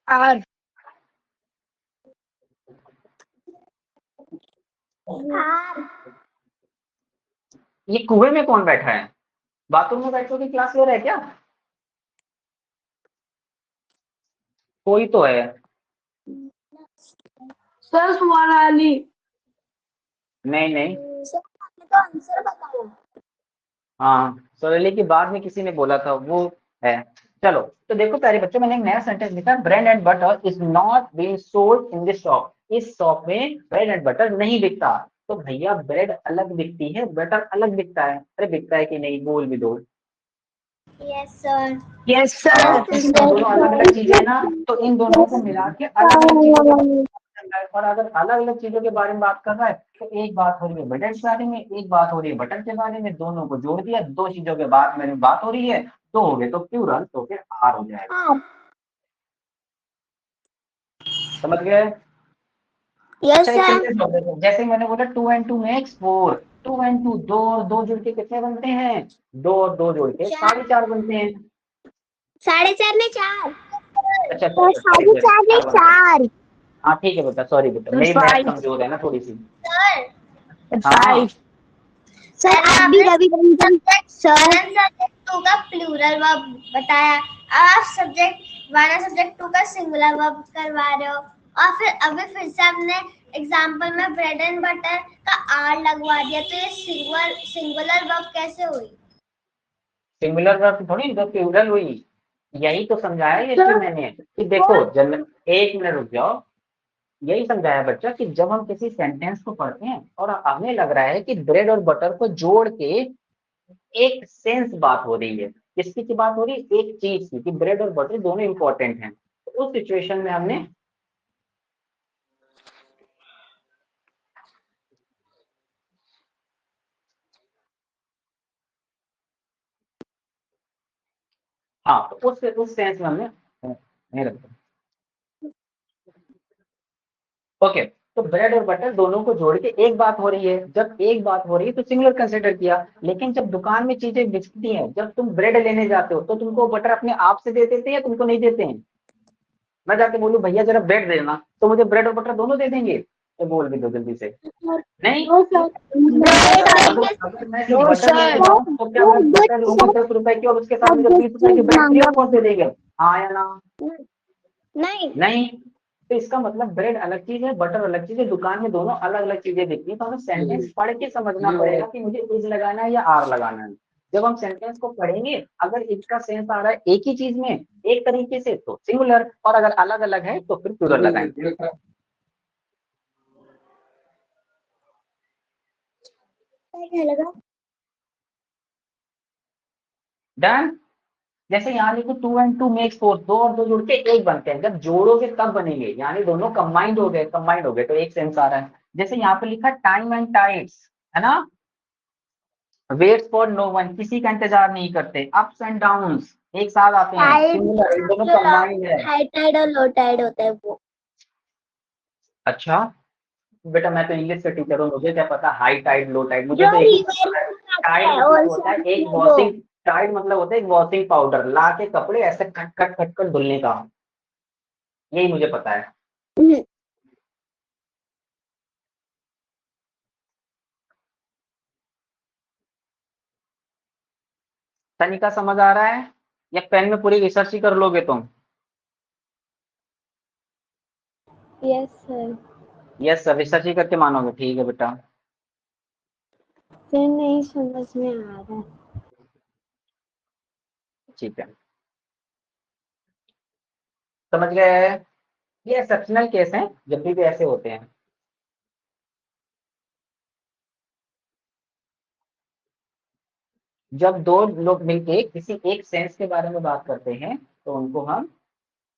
आर ये कुएं में कौन बैठा है, बाथरूम में बैठो की क्लास ले रहा है क्या, कोई तो है। सर सुभान अली। नहीं नहीं, सर आपने तो आंसर बताया। हाँ सोरेली की बाद में किसी ने बोला था वो है। चलो तो देखो प्यारे बच्चों, मैंने एक नया सेंटेंस लिखा, bread and butter is not being sold in this shop, इस शॉप में ब्रेड एंड बटर नहीं बिकता। तो भैया ब्रेड अलग बिकती है, बटर अलग बिकता है, अरे बिकता है कि नहीं बोल भी दो। Yes sir. यस हाँ, सर। ये दोनों अलग अलग चीजें है ना, तो इन दोनों को मिला के अलग अलग चीजों के बारे में बात कर रहा है। और अगर अलग अलग चीजों के बारे में बात कर रहा है तो एक बात हो रही है ब्रेड के बारे में, एक बात हो रही है बटर के बारे में, दोनों को जोड़ दिया, दो चीजों के बारे में बात हो रही है, दो हो गए तो प्लूरल, तो फिर आर हो जाएगा। समझ गए। यस अच्छा एक सर। सेंटेंस और देखो, जैसे मैंने बोला 2 and 2 मेक्स 4, 2 and 2 दो और दो जुड़ के कितने बनते हैं, दो और दो जोड़ के 4.5 बनते हैं। 4.5 नहीं 4। अच्छा तो अच्छा सॉरी सॉरी 4.5 नहीं 4। हाँ ठीक है बेटा, सॉरी बेटा, मेरी मैथ फाइव कमजोर है ना थोड़ी सी। सर हाँ सर आप भी कभी कभी सर सब्जेक्ट 2 का प्लूरल वर्ब बताया, अब आप सब्जेक्ट 1 और सब्जेक्ट 2 का सिंगुलर वर्ब करवा रहे हो, और फिर अभी फिर से आपने एग्जांपल में ब्रेड एंड बटर का आर लगवा दिया, तो ये सिंगुलर वर्ब कैसे हुई? सिंगुलर वर्ब थोड़ी तो प्लूरल हुई, यही तो समझाया ये कि मैंने कि देखो जब एक मिनट रुक जाओ, यही समझाया बच्चा कि जब हम किसी सेंटेंस को पढ़ते हैं और हमें लग रहा है कि ब्रेड और बटर को जोड़ के एक सेंस बात हो रही है, किसकी की बात हो रही है, एक चीज की, कि ब्रेड और बटर दोनों इंपॉर्टेंट हैं, तो उस सिचुएशन में हमने हाँ तो उस सेंस में हमने नहीं रखा। ओके, तो ब्रेड और बटर दोनों को जोड़ के एक बात हो रही है, जब एक बात हो रही है तो सिंगुलर कंसिडर किया। लेकिन जब दुकान में चीजें बिकती हैं, जब तुम ब्रेड लेने जाते हो तो तुमको बटर अपने आप से दे देते हैं या तुमको नहीं देते हैं, मैं जाके बोलूं भैया जरा ब्रेड देना तो मुझे ब्रेड और बटर दोनों दे देंगे, तो बोल भी दो जल्दी से। नहीं, अगर मैं सिर्फ बटर लेने जाऊँ तो क्या मैं बटर लूंगा 10 रुपए की और उसके साथ मुझे 20 रुपए की ब्रेड फ्री ऑफ कॉस्ट दे देंगे, हाँ या ना। नहीं नहीं, तो इसका मतलब ब्रेड अलग चीज है, बटर अलग चीज है, दुकान में दोनों अलग अलग चीजें दिखती हैं, तो हमें सेंटेंस पढ़ के समझना पड़ेगा कि मुझे इज लगाना है या आर लगाना है। जब हम सेंटेंस को पढ़ेंगे अगर इसका सेंस आ रहा है एक ही चीज में एक तरीके से तो सिंगुलर, और अगर अलग अलग है तो फिर प्लूरल लगाएंगे। लगा। डन। जैसे यहाँ लिखो 2 and 2 मेक्स 4, दो और दो जुड़ के एक बनते हैं, जब जोड़ोगे तब बनेंगे, यानी दोनों कंबाइंड हो गए तो एक सेंस आ रहा है। जैसे यहाँ पे लिखा टाइम एंड टाइड्स, है ना, वेट्स फॉर नो वन, किसी का इंतजार नहीं करते, अप्स एंड डाउन्स एक साथ आते हैं, सिंगुलर, इन दोनों कंबाइंड है। हाई टाइड और लो टाइड होता है वो। अच्छा बेटा मैं तो इंग्लिश का टीचर हूँ, मुझे क्या पता हाई टाइड लो टाइड, मुझे जो तो एक ही रिवर पता है। में आता टाइड है मतलब और होता है एक वो वॉशिंग, टाइड मतलब होता है एक वॉशिंग पाउडर ला के कपड़े ऐसे कट कट कट कर धुलने का, यही मुझे पता है। तनिका समझ आ रहा है या पेन में पूरी रिसर्च ही कर लोगे तुम। Yes sir. Yes sir, research ही करके मानोगे, ठीक है बेटा। फिर नहीं समझ में आ रहा। ठीक है, समझ गए। ये एक्सेप्शनल केस हैं जब भी ऐसे होते हैं। जब दो लोग मिलके किसी एक सेंस के बारे में बात करते हैं तो उनको हम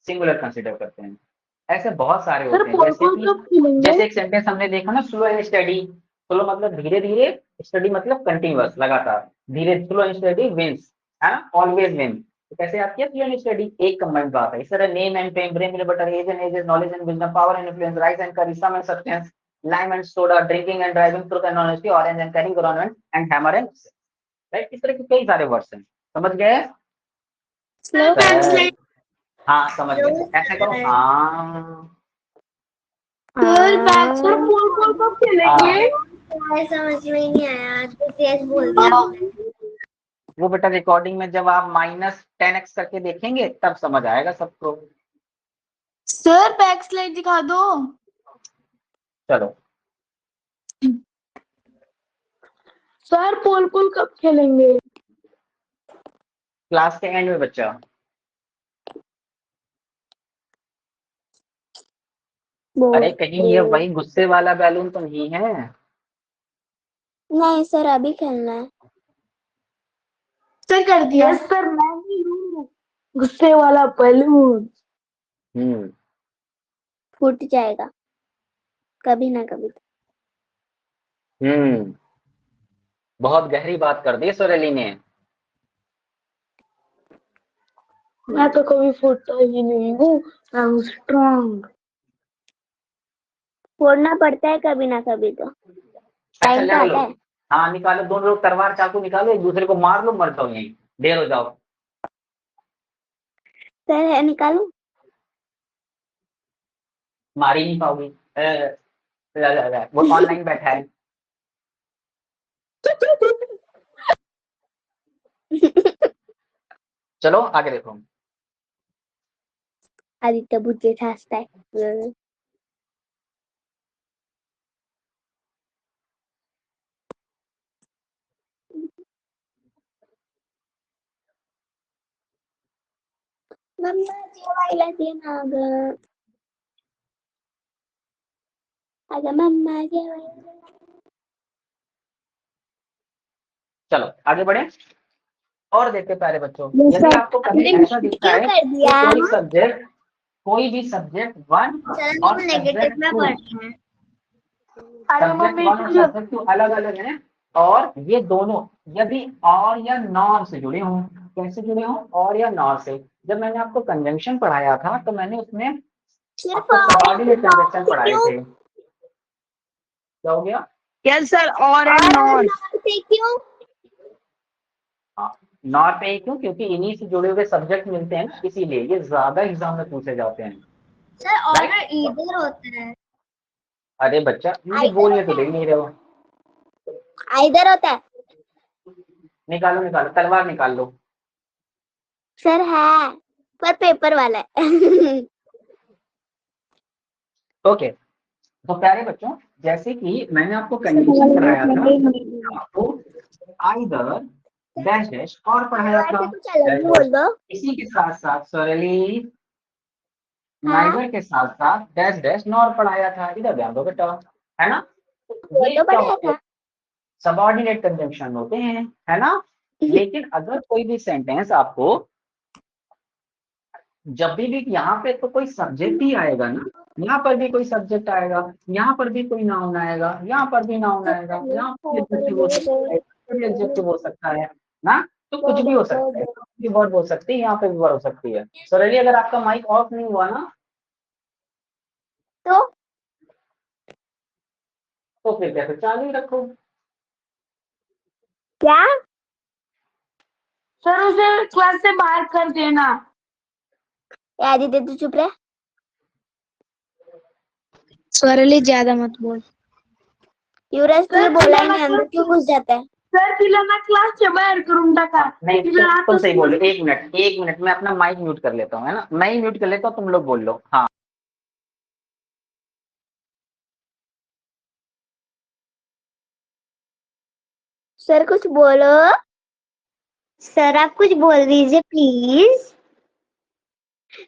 सिंगुलर कंसिडर करते हैं। ऐसे बहुत सारे सर होते हैं, पोल पोल कब खेलेंगे? जैसे एक सेंटेंस हमने देखा ना, स्लो एंड स्टडी। स्लो मतलब धीरे धीरे, स्टडी मतलब कंटिन्यूअस लगातार। धीरे स्लो एंड स्टडी विंस, है ना, ऑलवेज विन। तो कैसे याद किया? स्लो एंड स्टडी एक कंबाइंड बात है। इस तरह name and fame, brain and butter, age and ages, knowledge and wisdom, power and influence, rice and curry, sum and substance, lime and soda, drinking and driving, truth and honesty, orange and caring government and hammer and, right. इस तरह के कई सारे words हैं, समझ गए? Slow sir, हाँ समझ गए, ऐसे करो हाँ। सर बैक सर पोल पोल कब खेलेंगे? समझ में ही नहीं आया, तो तेज बोल दिया आपने। वो बेटा रिकॉर्डिंग में जब आप -10x करके देखेंगे तब समझ आएगा सबको। सर बैक स्लाइड दिखा दो। चलो सर पोल पोल कब खेलेंगे? क्लास के एंड में बच्चा। अरे कहीं ये वही गुस्से वाला बैलून तो नहीं है? नहीं सर, अभी खेलना है। सर कर दिया। यस सर, मैं ही हूँ गुस्से वाला बैलून। फूट जाएगा कभी ना कभी। बहुत गहरी बात कर दी सोरेली ने। मैं तो कभी फूटता ही नहीं हूँ, मैं हूँ स्ट्रॉन्ग। फोड़ना पड़ता है कभी ना कभी तो। अच्छा टाइम तो लड़ लो, आता है। हाँ निकालो, दोनों लोग तलवार चाकू निकालो, एक दूसरे को मार लो, मर जाओ, यहीं ढेर हो जाओ। सर है, निकालू? मार ही नहीं पाओगी। वो ऑनलाइन बैठा है। चलो आगे देखो। आदित्य बुद्धि हंसता है। मम्मा जेवायला दे ना गं. अगं मम्मा जेवायला दे ना. चलो आगे बढ़े और देखते प्यारे बच्चों। Yes, यदि sir. आपको कभी हमने ऐसा दिखता क्यों है कर कि दिया? कोई भी सब्जेक्ट 1 सर और हम नेगेटिव सब्जेक्ट में 2, पढ़ते हैं। अरे सब्जेक्ट मम्मी 1 और सब्जेक्ट 2 अलग अलग हैं, और ये दोनों यदि और या नॉर से जुड़े हों। कैसे जुड़े हों? और या नॉर से। जब मैंने आपको कंजंक्शन पढ़ाया था तो मैंने उसमें सिर्फ आपको और सबऑर्डिनेट कंजंक्शन पढ़ाए क्यों? थे। क्या हो गया? यस सर, और एंड और नॉट। से क्यों? नॉर पे ही क्यों? क्योंकि इन्हीं से जुड़े हुए सब्जेक्ट मिलते हैं ना, इसीलिए ये ज्यादा एग्जाम में पूछे जाते हैं। सर और राइट? इधर होता है। अरे बच्चा मुझे आइदर बोलने तो होता दे है। नहीं रहे हो। आइदर होता है। निकालो निकालो, तलवार निकाल लो। सर है, पर पेपर वाला है। ओके, तो प्यारे बच्चों, जैसे कि मैंने आपको कंडीशन पढ़ाया था, आपको आइदर डैश डैश और पढ़ाया था। वैसे कुछ अलग ही बोल दो। इसी के साथ साथ सरली हाँ, नाइबर के साथ साथ डैश डैश नॉर पढ़ाया था। इधर ध्यान दो बेटा, है ना? वो ये तो क्या पढ़ाया होते हैं? था। सबऑर्डिनेट कंजंक्शन होते हैं, है ना? लेकिन अगर कोई भी सेंटेंस आपको जब भी यहाँ पे तो कोई सब्जेक्ट ही आएगा ना, यहाँ पर भी कोई सब्जेक्ट आएगा, यहाँ पर भी कोई नाउन आएगा, यहाँ पर भी नाउन आएगा, यहाँ पर एडजेक्टिव हो सकता है, यहाँ पर एडजेक्टिव हो सकता है ना। तो कुछ भी हो सकता है, भी वर्ब हो सकती है, यहाँ पे भी वर्ब हो सकती है। सरली अगर आपका माइक ऑफ नहीं हुआ ना तो फिर कैसे चालू ही रखो। क्या? सर उसे क्लास से बाहर कर देना। आदित्य तू चुप रहे। स्वरली ज्यादा मत बोल। युवराज तुझे सर बोला ही तिला नहीं, अंदर क्यों घुस जाता है? सर तिला ना क्लासच्या बाहेर करून टाका. नहीं तिला तुम आता सही बोलो, एक मिनट मैं अपना माइक म्यूट कर लेता हूँ, है ना? मैं ही म्यूट कर लेता हूँ, तुम लोग बोल लो। हाँ सर कुछ बोलो। सर आप कुछ बोल दीजिए प्लीज।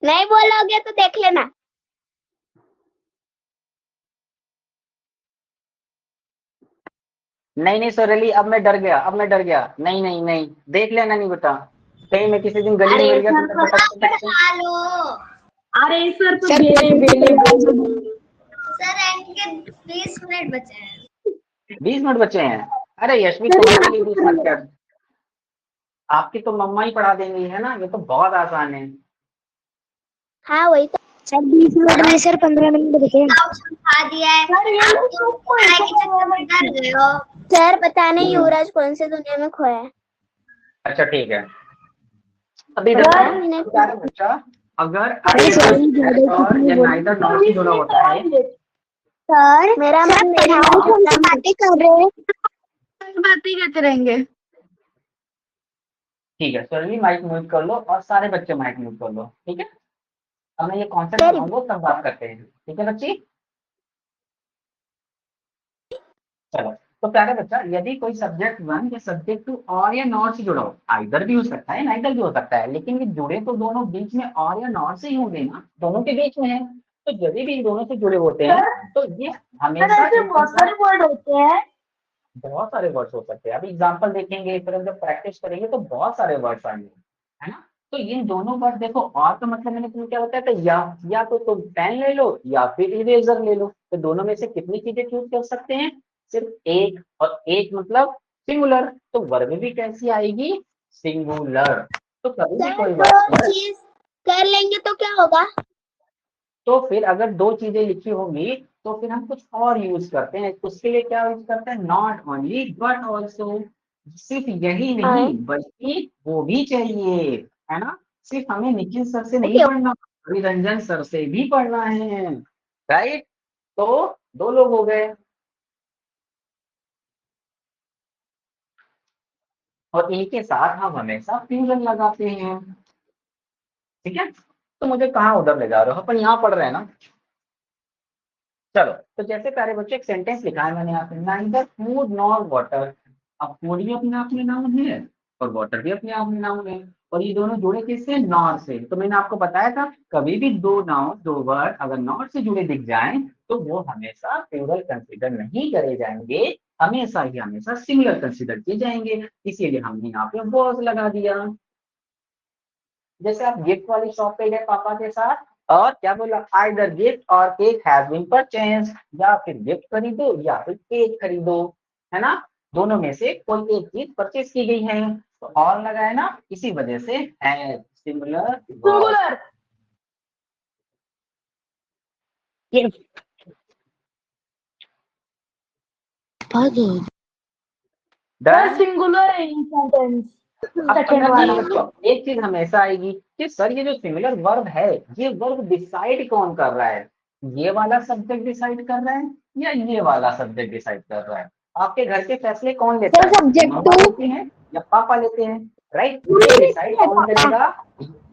नहीं बोलोगे तो देख लेना। नहीं नहीं सोरेली, अब मैं डर गया, नहीं नहीं नहीं, देख लेना नहीं बेटा, कहीं मैं किसी दिन गली में मिल गया तो मैं पटक पटक पढ़ा लो अरे सर तो सर बेले बेले सर, एंड के 20 मिनट बचे हैं। 20 मिनट बचे हैं। अरे यशवी, तुम्हारे लिए 20 मिनट क्या, आपकी तो मम्मा ही पढ़ा देंगी, है ना, ये तो बहुत आसान है। हाँ वही तो। सर 20 मिनट में सर 15 मिनट बचे हैं। आप समझा दिया है। आप तो पढ़ाई के चक्कर में डर गए हो। सर पता नहीं युवराज कौन से दुनिया में खोया है। अच्छा ठीक है, अभी सर, देखो प्यारे बच्चा, अगर सर, सर, और या नाइदर नॉट से जुड़ा होता है, सर मेरा मन नहीं है। कौन सी बातें कर रहे हैं? बातें ही करते रहेंगे। ठीक है, सर माइक म्यूट कर लो और सारे बच्चे माइक म्यूट कर लो, ठीक है। अब मैं ये कॉन्सेप्ट सर, बताऊंगा तब बात करते हैं, ठीक है बच्ची। चलो, तो प्यारे बच्चा, यदि कोई सब्जेक्ट 1 या सब्जेक्ट 2 और या नॉट से जुड़ा हो, आइदर भी हो सकता है नाइदर भी हो सकता है, लेकिन ये जुड़े तो दोनों बीच में और या नॉट से ही होंगे ना, दोनों के बीच में है, तो जब भी इन दोनों से जुड़े होते हैं तो ये हमेशा बहुत सारे वर्ड होते हैं। बहुत सारे वर्ड्स हो सकते हैं। अभी एग्जांपल देखेंगे, फिर हम जब प्रैक्टिस करेंगे तो बहुत सारे वर्ड्स आएंगे, है ना। तो इन दोनों वर्ड देखो, और का मतलब मैंने तुम्हें क्या बताया था, या तो तुम पेन ले लो या फिर इरेजर ले लो, तो दोनों में से कितनी चीजें चूज कर सकते हैं, सिर्फ एक, और एक मतलब सिंगुलर, तो वर्ब भी कैसी आएगी, सिंगुलर। तो कभी भी कोई वर्ड, चीज कर लेंगे तो क्या होगा? तो फिर अगर दो चीजें लिखी होंगी तो फिर हम कुछ और यूज करते हैं, उसके लिए क्या यूज करते हैं, नॉट ओनली बट ऑल्सो, सिर्फ यही नहीं बल्कि वो भी चाहिए, है ना। सिर्फ हमें निखिल सर से नहीं पढ़ना, रंजन सर से भी पढ़ना है, राइट। तो दो लोग हो गए, और इनके साथ हम हमेशा फ्यूजन लगाते हैं, ठीक है। तो मुझे कहाँ उधर ले जा रहे हो, अपन यहाँ पढ़ रहे हैं ना। चलो, तो जैसे प्यारे बच्चे एक सेंटेंस लिखा है मैंने यहाँ पे, नाइदर फूड नॉर वाटर। अब फूड भी अपने आप में नाउन है और वाटर भी अपने आप में नाउन है, और ये दोनों जुड़े किससे, नॉर से। तो मैंने आपको बताया था, कभी भी दो नाउन दो वर्ड अगर नॉर से जुड़े दिख जाएं तो वो हमेशा प्लूरल कंसीडर नहीं करे जाएंगे, हमेशा ही हमेशा सिंगुलर कंसीडर किए जाएंगे, इसीलिए हमने यहाँ पे वॉज लगा दिया। जैसे आप गिफ्ट वाली शॉप पे गए पापा के साथ, और क्या बोला, आइदर गिफ्ट और केक हैज बीन परचेज, या फिर गिफ्ट खरीदो या फिर केक खरीदो, है ना, दोनों में से कोई एक चीज परचेज की गई है, तो और लगा है ना, इसी वजह से है सिंगुलर सिंगुलर। डन। सिंगुलर है इन सेंटेंस। अब सेकंड वाला एक चीज हमेशा आएगी कि सर ये जो सिमिलर वर्ब है, ये वर्ब डिसाइड कौन कर रहा है, ये वाला सब्जेक्ट डिसाइड कर रहा है या ये वाला सब्जेक्ट डिसाइड कर रहा है। आपके घर के फैसले कौन लेता है, सब्जेक्ट मम्मा लेते हैं या पापा लेते हैं, राइट। ये डिसाइड कौन करेगा,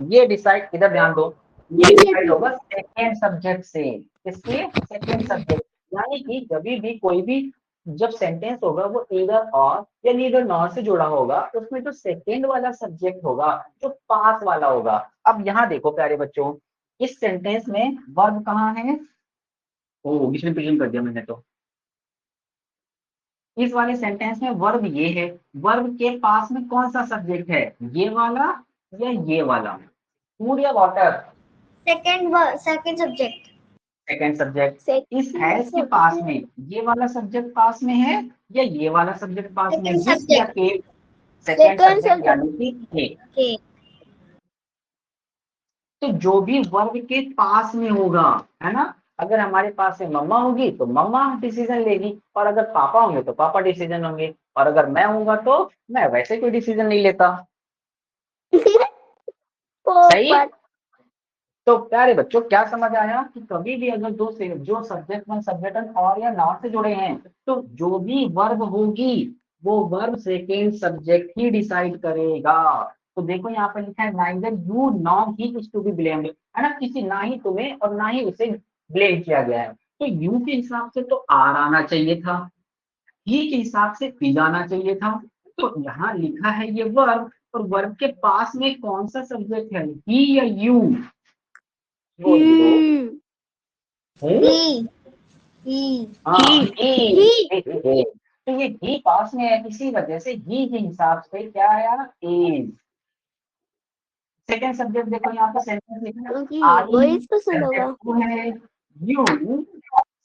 ये डिसाइड, इधर ध्यान दो, ये डिसाइड होगा सेकेंड सब्जेक्ट से, किससे, सेकेंड सब्जेक्ट। यानी कि कभी भी कोई भी जब सेंटेंस होगा वो ईदर और या नीदर नॉर से जुड़ा होगा, तो उसमें जो सेकेंड वाला सब्जेक्ट होगा जो पास वाला होगा। अब यहाँ देखो प्यारे बच्चों, इस सेंटेंस में वर्ब कहाँ है, ओ इसमें प्रेजेंट कर दिया मैंने, तो इस वाले सेंटेंस में वर्ब ये है, वर्ब के पास में कौन सा सब्जेक्ट है, ये वाला या ये वाला, फूड या water, second subject. Second subject. इस हैज के पास में ये वाला सब्जेक्ट पास में है या ये वाला सब्जेक्ट पास में, Second दिस या subject. के, सेकेंड Second सब्जेक्ट subject. यानी कि के। Okay. तो जो भी वर्ब के पास में होगा, है ना, अगर हमारे पास में मम्मा होगी तो मम्मा डिसीजन लेगी, और अगर पापा होंगे तो पापा डिसीजन होंगे, और अगर मैं होऊंगा तो मैं वैसे कोई डिसीजन नहीं लेता, सही। तो प्यारे बच्चों, क्या समझ आया कि कभी भी अगर दो से जो सब्जेक्ट वन सब्जेक्ट वन और या नॉट से जुड़े हैं, तो जो भी वर्ब होगी वो वर्ब सेकेंड सब्जेक्ट ही डिसाइड करेगा। तो देखो यहाँ पर लिखा है, neither you nor he is to be blamed, है ना, किसी ना ही तुम्हें और ना ही उसे ब्लेम किया गया है। तो यू के हिसाब से तो आर आना चाहिए था, ही के हिसाब से पी जाना चाहिए था, तो यहाँ लिखा है ये वर्ब, और वर्ब के पास में कौन सा सब्जेक्ट है, ही या यू, बोल दो। He. He. हाँ, He. he. तो ये ही पास में है, इसी वजह से ही के हिसाब से क्या आया, इज। सेकेंड सब्जेक्ट देखो यहाँ पे सेंटेंस लिखना, क्योंकि आई वही पसंद होगा। सब्जेक्ट टू है, यू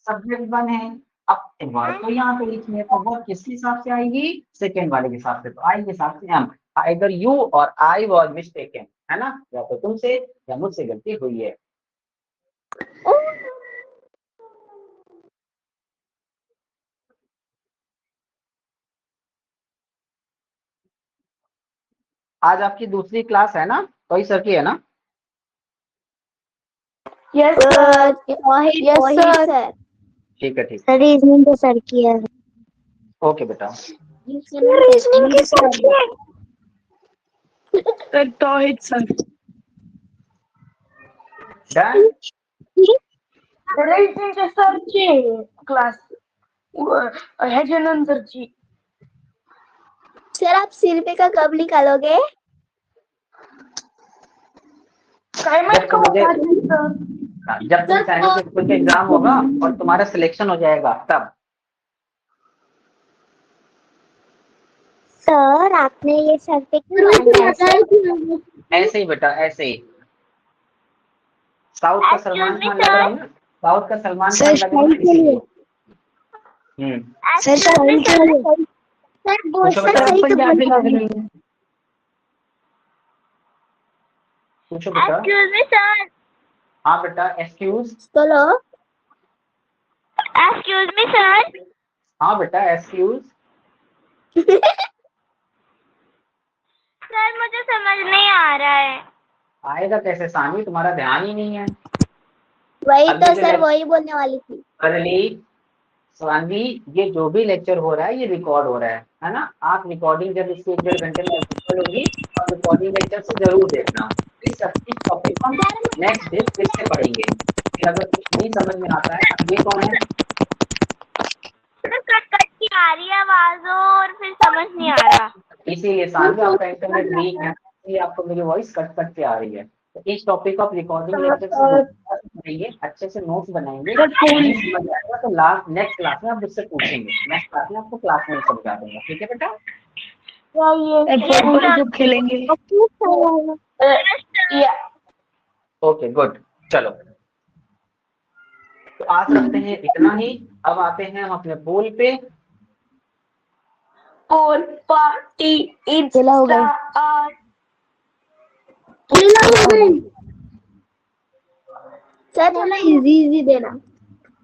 सब्जेक्ट वन है। अब वर्ब तो यहाँ पे लिखनी है, तो वर्ब किसके हिसाब से आएगी, सेकेंड वाले के हिसाब से। तो आई के हिसाब से एम, अगर यू और आई वॉज मिस्टेकन, है ना, या तो तुमसे या मुझसे गलती हुई है। आज आपकी दूसरी क्लास है ना, कोई सर की है ना? Yes yes sir. ठीक है, ठीक, सर रीजनिंग तो सर की है। ओके बेटा। रीजनिंग के sir Thowheed sir. Done. Reasoning के सर ची क्लास ह्याच्या नंतरची। सर आप सिर पे का कब निकालोगे? काय जब माहित तुम कवा मुझे काढतील जब तुम सैनिक स्कूल का एग्जाम होगा और तुम्हारा सिलेक्शन हो जाएगा तब। सर आपने ये सर पे क्यों लगाया? ऐसे ही बेटा, ऐसे ही। साउथ का सलमान खान लग रहा हूँ ना, साउथ का सलमान खान लग रहा हूँ ना, इसीलिए। सर सही के लिए सर बहुत पूछो सर बेटा, सही तो पंजाबी लग बोल रही है। पूछो बेटा। एक्सक्यूज मी सर, हाँ बेटा, एक्सक्यूज। बोलो। एक्सक्यूज मी सर, हाँ बेटा, एक्सक्यूज। सर मुझे समझ नहीं आ रहा है। आएगा कैसे सानवी, तुम्हारा ध्यान ही नहीं है। वही अभी तो जो सर वही बोलने वाली थी। करली सानवी, ये जो भी लेक्चर हो रहा है ये रिकॉर्ड हो रहा है ना। आप रिकॉर्डिंग जब इसके 1-1.5 घंटे में अवेलेबल होगी और रिकॉर्डिंग लेक्चर से जरूर देखना। इस टॉपिक को हम नेक्स्ट डे फिर से पढ़ेंगे। फिर अगर कुछ नहीं समझ में आता है, अब ये कौन है? सर कट कट की आ रही है आवाज और फिर समझ नहीं आ रहा। इसीलिए सानवी आपका इंटरनेट वीक है, इसलिए आपको मेरी वॉइस कट कट के आ रही है। तो इस टॉपिक को आप रिकॉर्डिंग लेक्चर से पढ़ेंगे, अच्छे से नोट्स बनाएंगे। नहीं समझ आएगा तो लास्ट नेक्स्ट क्लास में आप मुझसे पूछेंगे, नेक्स्ट क्लास में आपको क्लास में समझा दूंगा। ठीक है बेटा? फुटबॉल जो खेलेंगे। या ओके गुड, चलो। तो आज रखते हैं इतना ही। अब आते हैं हम अपने पोल पे। पोल पार्टी इज चला हो गया। सर थोड़ा इजी इजी देना,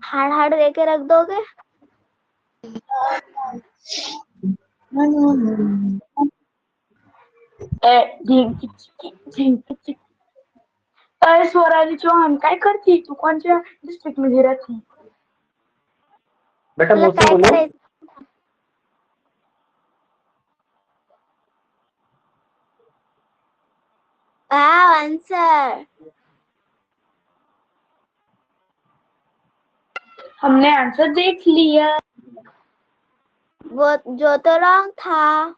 हार्ड हार्ड देके रख दोगे। स्वराली चौहान काय करती तू, कोणत्या डिस्ट्रिक्ट मध्ये राहती? बेटा तुला मुझसे काय बोलो। करायचं? आंसर हमने आंसर देख लिया। वो जो तो रॉन्ग था।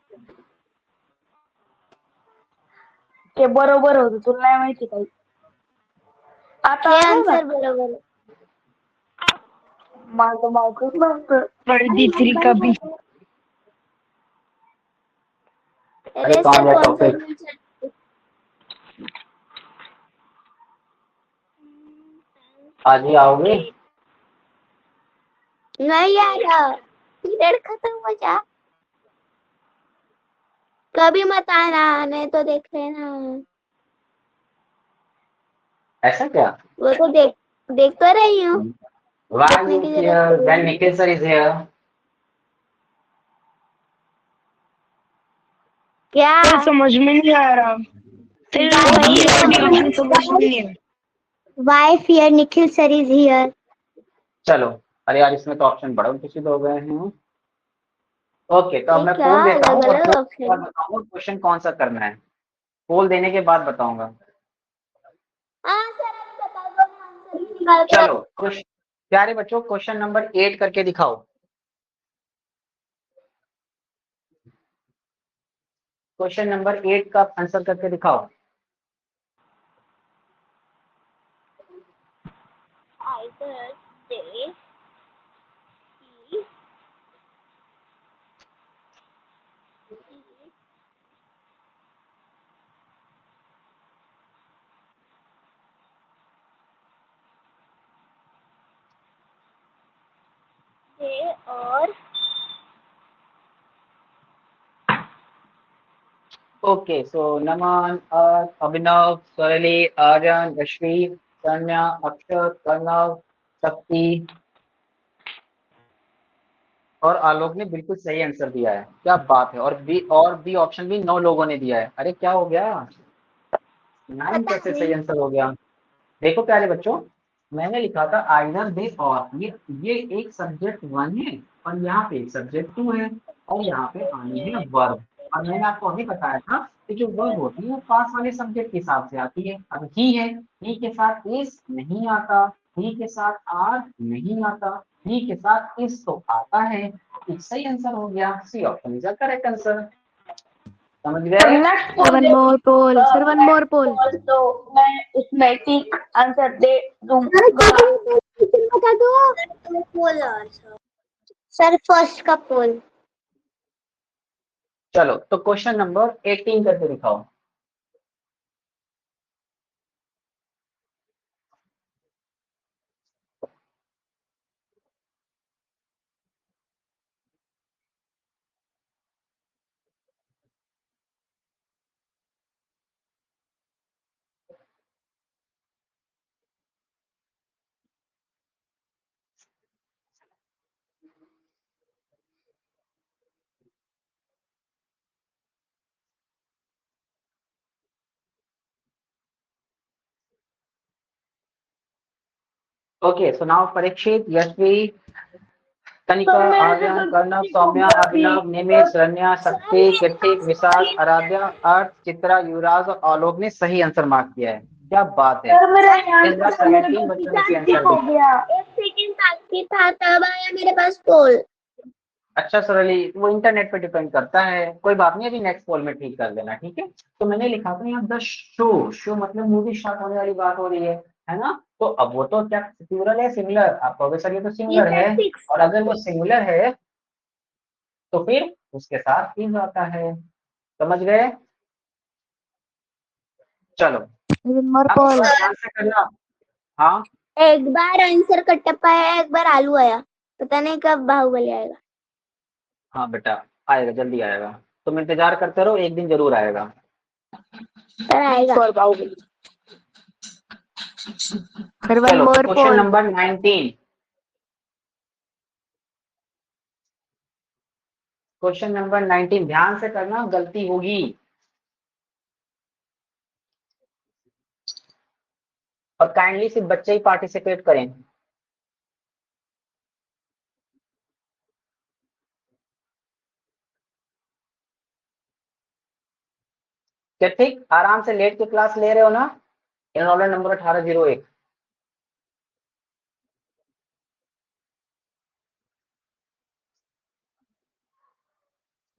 ते बरोबर होतं, तुला नाही माहिती काही. आता हे आलं आंसर ना बरोबर आहे. माझं मावकच नव्हतं. वर्दी थ्री का बी. अरे अरे कहाँ सर गया कौन सा टॉपिक? आज ही आओगे? नहीं यार, पीरियड खत्म हो जा, कभी मत आना, नहीं तो देख लेना। ऐसा क्या? वो तो देख तो रही हूँ। Why देखने you की here जरूरत when नहीं। Nikhil sir is here? क्या? तो समझ में नहीं आ रहा. वही ये समझ में नहीं आ रहा. Why fear Nikhil sir is here? चलो, अरे यार इसमें तो ऑप्शन बड़े उल्टे हो गए हैं। ओके, तो अब ये मैं क्या पोल देता हूँ और अलग-अलग पोल के ऑप्शन? बाद बताऊंगा क्वेश्चन कौन सा करना है। पोल देने के बाद बताऊंगा। हाँ सर अभी बता दो, मैं आंसर भी निकाल के चलो प्यारे बच्चों, क्वेश्चन नंबर 8 करके दिखाओ। क्वेश्चन नंबर 8 का आंसर करके दिखाओ। Either they, he, और ओके, सो नमन, अभिनव, स्वरली, आर्यन, यशवी, सन्या, अक्षर, प्रणव, शक्ति और आलोक ने बिल्कुल सही आंसर दिया है। क्या बात है। और बी ऑप्शन भी 9 लोगों ने दिया है। अरे क्या हो गया, 9 कैसे सही आंसर हो गया। देखो प्यारे बच्चों, मैंने लिखा था आइदर दिस और ये एक सब्जेक्ट 1 है और यहाँ पे एक सब्जेक्ट 2 है और यहाँ पे आनी है वर्ब। और मैंने आपको अभी बताया था कि जो वर्ब होती है वो पास वाले सब्जेक्ट के हिसाब से आती है। अब ही के साथ इस नहीं आता, ही के साथ आर नहीं आता, ही के साथ इस तो आता है। एक सही आंसर हो गया, C option is the correct answer. समझ गए। Next sir one more poll, sir one more poll. तो मैं उसमें ठीक आंसर दे दूंगा। बता दो। पोल सर, फर्स्ट का पोल। चलो तो क्वेश्चन नंबर 18 करके दिखाओ। Okay, so now Parikshit, Yashvi, तनिका, आर्यन, कर्णव, सौम्या, अभिनव, निमित, शरण्या, शक्ति, कृतिक, विशाख, आराध्या, अर्थ, चित्रा, युवराज और आलोक ने सही आंसर मार्क किया है। क्या बात है। इस बार 17 बच्चों ने सही आंसर दिया। एक सेकंड बाकी था तब आया मेरे पास पोल। अच्छा सरली, वो इंटरनेट पे डिपेंड करता है, कोई बात नहीं, अभी नेक्स्ट कॉल में ठीक कर देना, ठीक है। तो मैंने लिखा था यहाँ द शो मतलब मूवी स्टार्ट होने वाली बात हो रही है ना। तो अब वो तो क्या प्लूरल है सिंगुलर, आप कहोगे सर ये तो सिंगुलर है, और अगर वो सिंगुलर है तो फिर उसके साथ इज आता है। समझ गए। चलो वन मोर अब पोल। ध्यान से करना। हाँ एक बार आंसर कटप्पा आया, एक बार आलू आया, पता नहीं कब बाहुबली आएगा। हाँ बेटा, आएगा, जल्दी आएगा, तुम इंतजार करते रहो, एक दिन जरूर आएगा। सर आएगा। सर वन चलो मोर क्वेश्चन पोल। नंबर 19। क्वेश्चन नंबर 19 ध्यान से करना, गलती होगी। और काइंडली सिर्फ बच्चे ही पार्टिसिपेट करें। क्या ठीक आराम से लेट के क्लास ले रहे हो ना। Enrolment number 1801।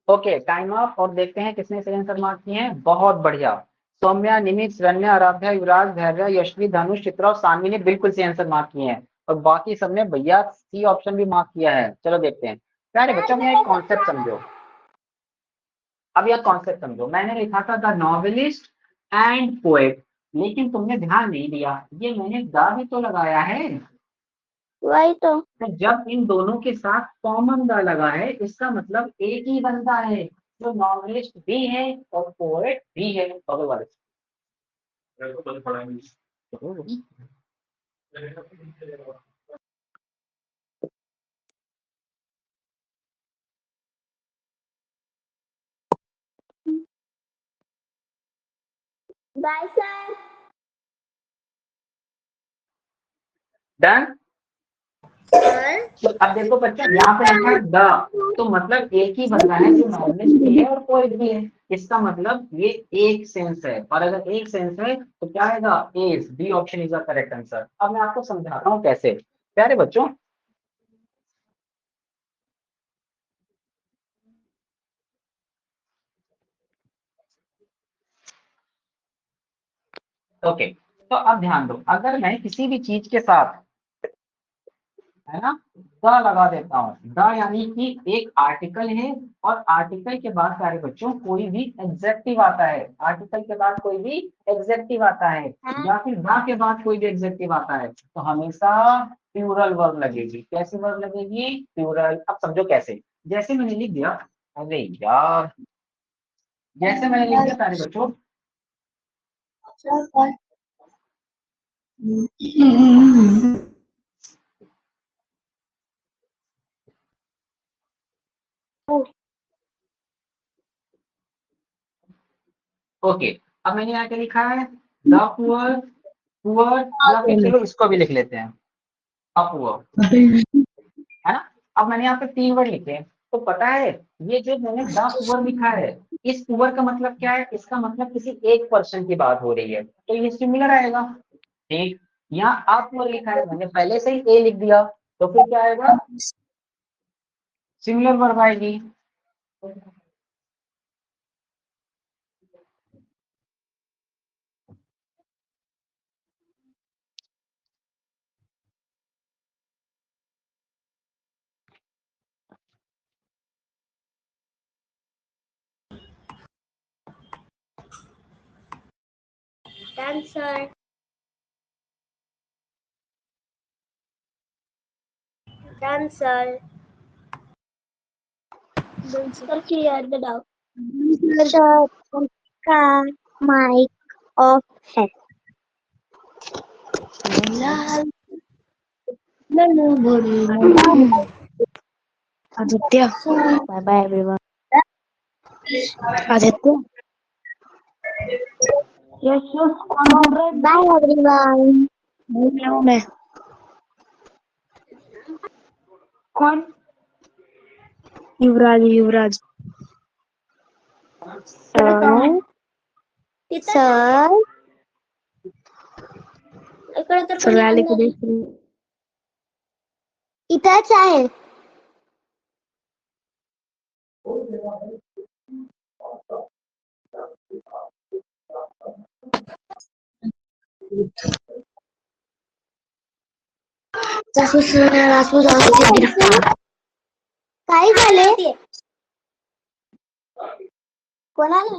Okay, time up, और देखते हैं किसने सही आंसर मार्क किए हैं। बहुत बढ़िया, सौम्या, निमित, शरण्या, आराध्या, युवराज, धैर्य, यशवी, धनुष, चित्रा और सानवी ने बिल्कुल सही आंसर मार्क किए हैं, और बाकी सबने भैया सी ऑप्शन भी मार्क किया है। चलो देखते हैं। प्यारे बच्चों, में एक कॉन्सेप्ट समझो। अब यह कॉन्सेप्ट समझो, मैंने लिखा था द नॉवेलिस्ट एंड पोएट, लेकिन तुमने ध्यान नहीं दिया, ये मैंने द भी तो लगाया है। वही तो। तो जब इन दोनों के साथ कॉमन द लगा है, इसका मतलब एक ही बनता है, जो नॉवेलिस्ट भी है और पोएट भी है, बगल वाले। Bye sir. डन। तो अब देखो बच्चों, यहाँ पे लिखा है द, तो मतलब एक ही बंदा है जो नॉवेलिस्ट भी है और पोएट भी है। इसका मतलब ये एक सेंस है, और अगर एक सेंस है तो क्या आएगा, is, B option is the correct answer. अब मैं आपको समझाता हूँ कैसे। प्यारे बच्चों, ओके, तो अब ध्यान दो, अगर मैं किसी भी चीज के साथ है ना, द लगा देता हूँ। द यानी कि एक आर्टिकल है और आर्टिकल के बाद सारे बच्चों कोई भी एग्जेक्टिव आता है, आर्टिकल के बाद कोई भी एग्जेक्टिव आता है या फिर द के बाद कोई भी एग्जेक्टिव आता है तो हमेशा प्लूरल वर्ब लगेगी। कैसी वर्ब लगेगी? प्लूरल। अब समझो कैसे, जैसे मैंने लिख दिया, अरे यार, जैसे मैंने लिख दिया सारे बच्चों, ओके, अब मैंने यहाँ क्या लिखा है? द पुअर, पुअर, या फिर चलो इसको भी लिख लेते हैं, अपुअर, है ना। अब मैंने यहाँ पे 3 वर्ड लिखे हैं, तो पता है ये जो मैंने द पुअर लिखा है, इस पुअर का मतलब क्या है? इसका मतलब किसी एक पर्सन की बात हो रही है, तो ये सिमिलर आएगा। ठीक, यहाँ अपुअर लिखा है, मैंने पहले से ही ए लिख दिया, तो फिर क्या आएगा? सिमिलर वर्ब आएगी। Done, sir. Done, sir. Sir clear the doubt. Sir का माइक ऑफ है। Aditya, bye bye everyone. Aditya, yes कौन बोल रहा है? Bye everyone. मैं कौन? युवराज, युवराज। सर सर इकडे तर सर कोणी रॅली आलं नाही. कधी इथंच आहे। काय झाले? कोणाला?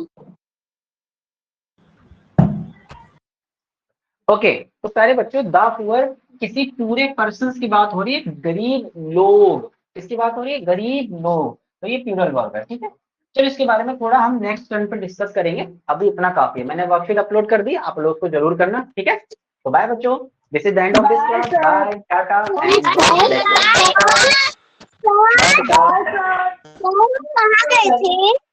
ओके, तो सारे बच्चों द पुअर किसी पूरे पर्सन की बात हो रही है, गरीब लोग, किसकी बात हो रही है? गरीब लोग, तो ये प्लूरल वर्ब है। ठीक है, चलो इसके बारे में थोड़ा हम नेक्स्ट टर्न पर डिस्कस करेंगे, अभी इतना काफी है। मैंने वर्कशीट अपलोड कर दी, आप लोग को जरूर करना। ठीक है, तो बाय बच्चों, this is the end of this class. Bye, tata. कहाँ गए थे?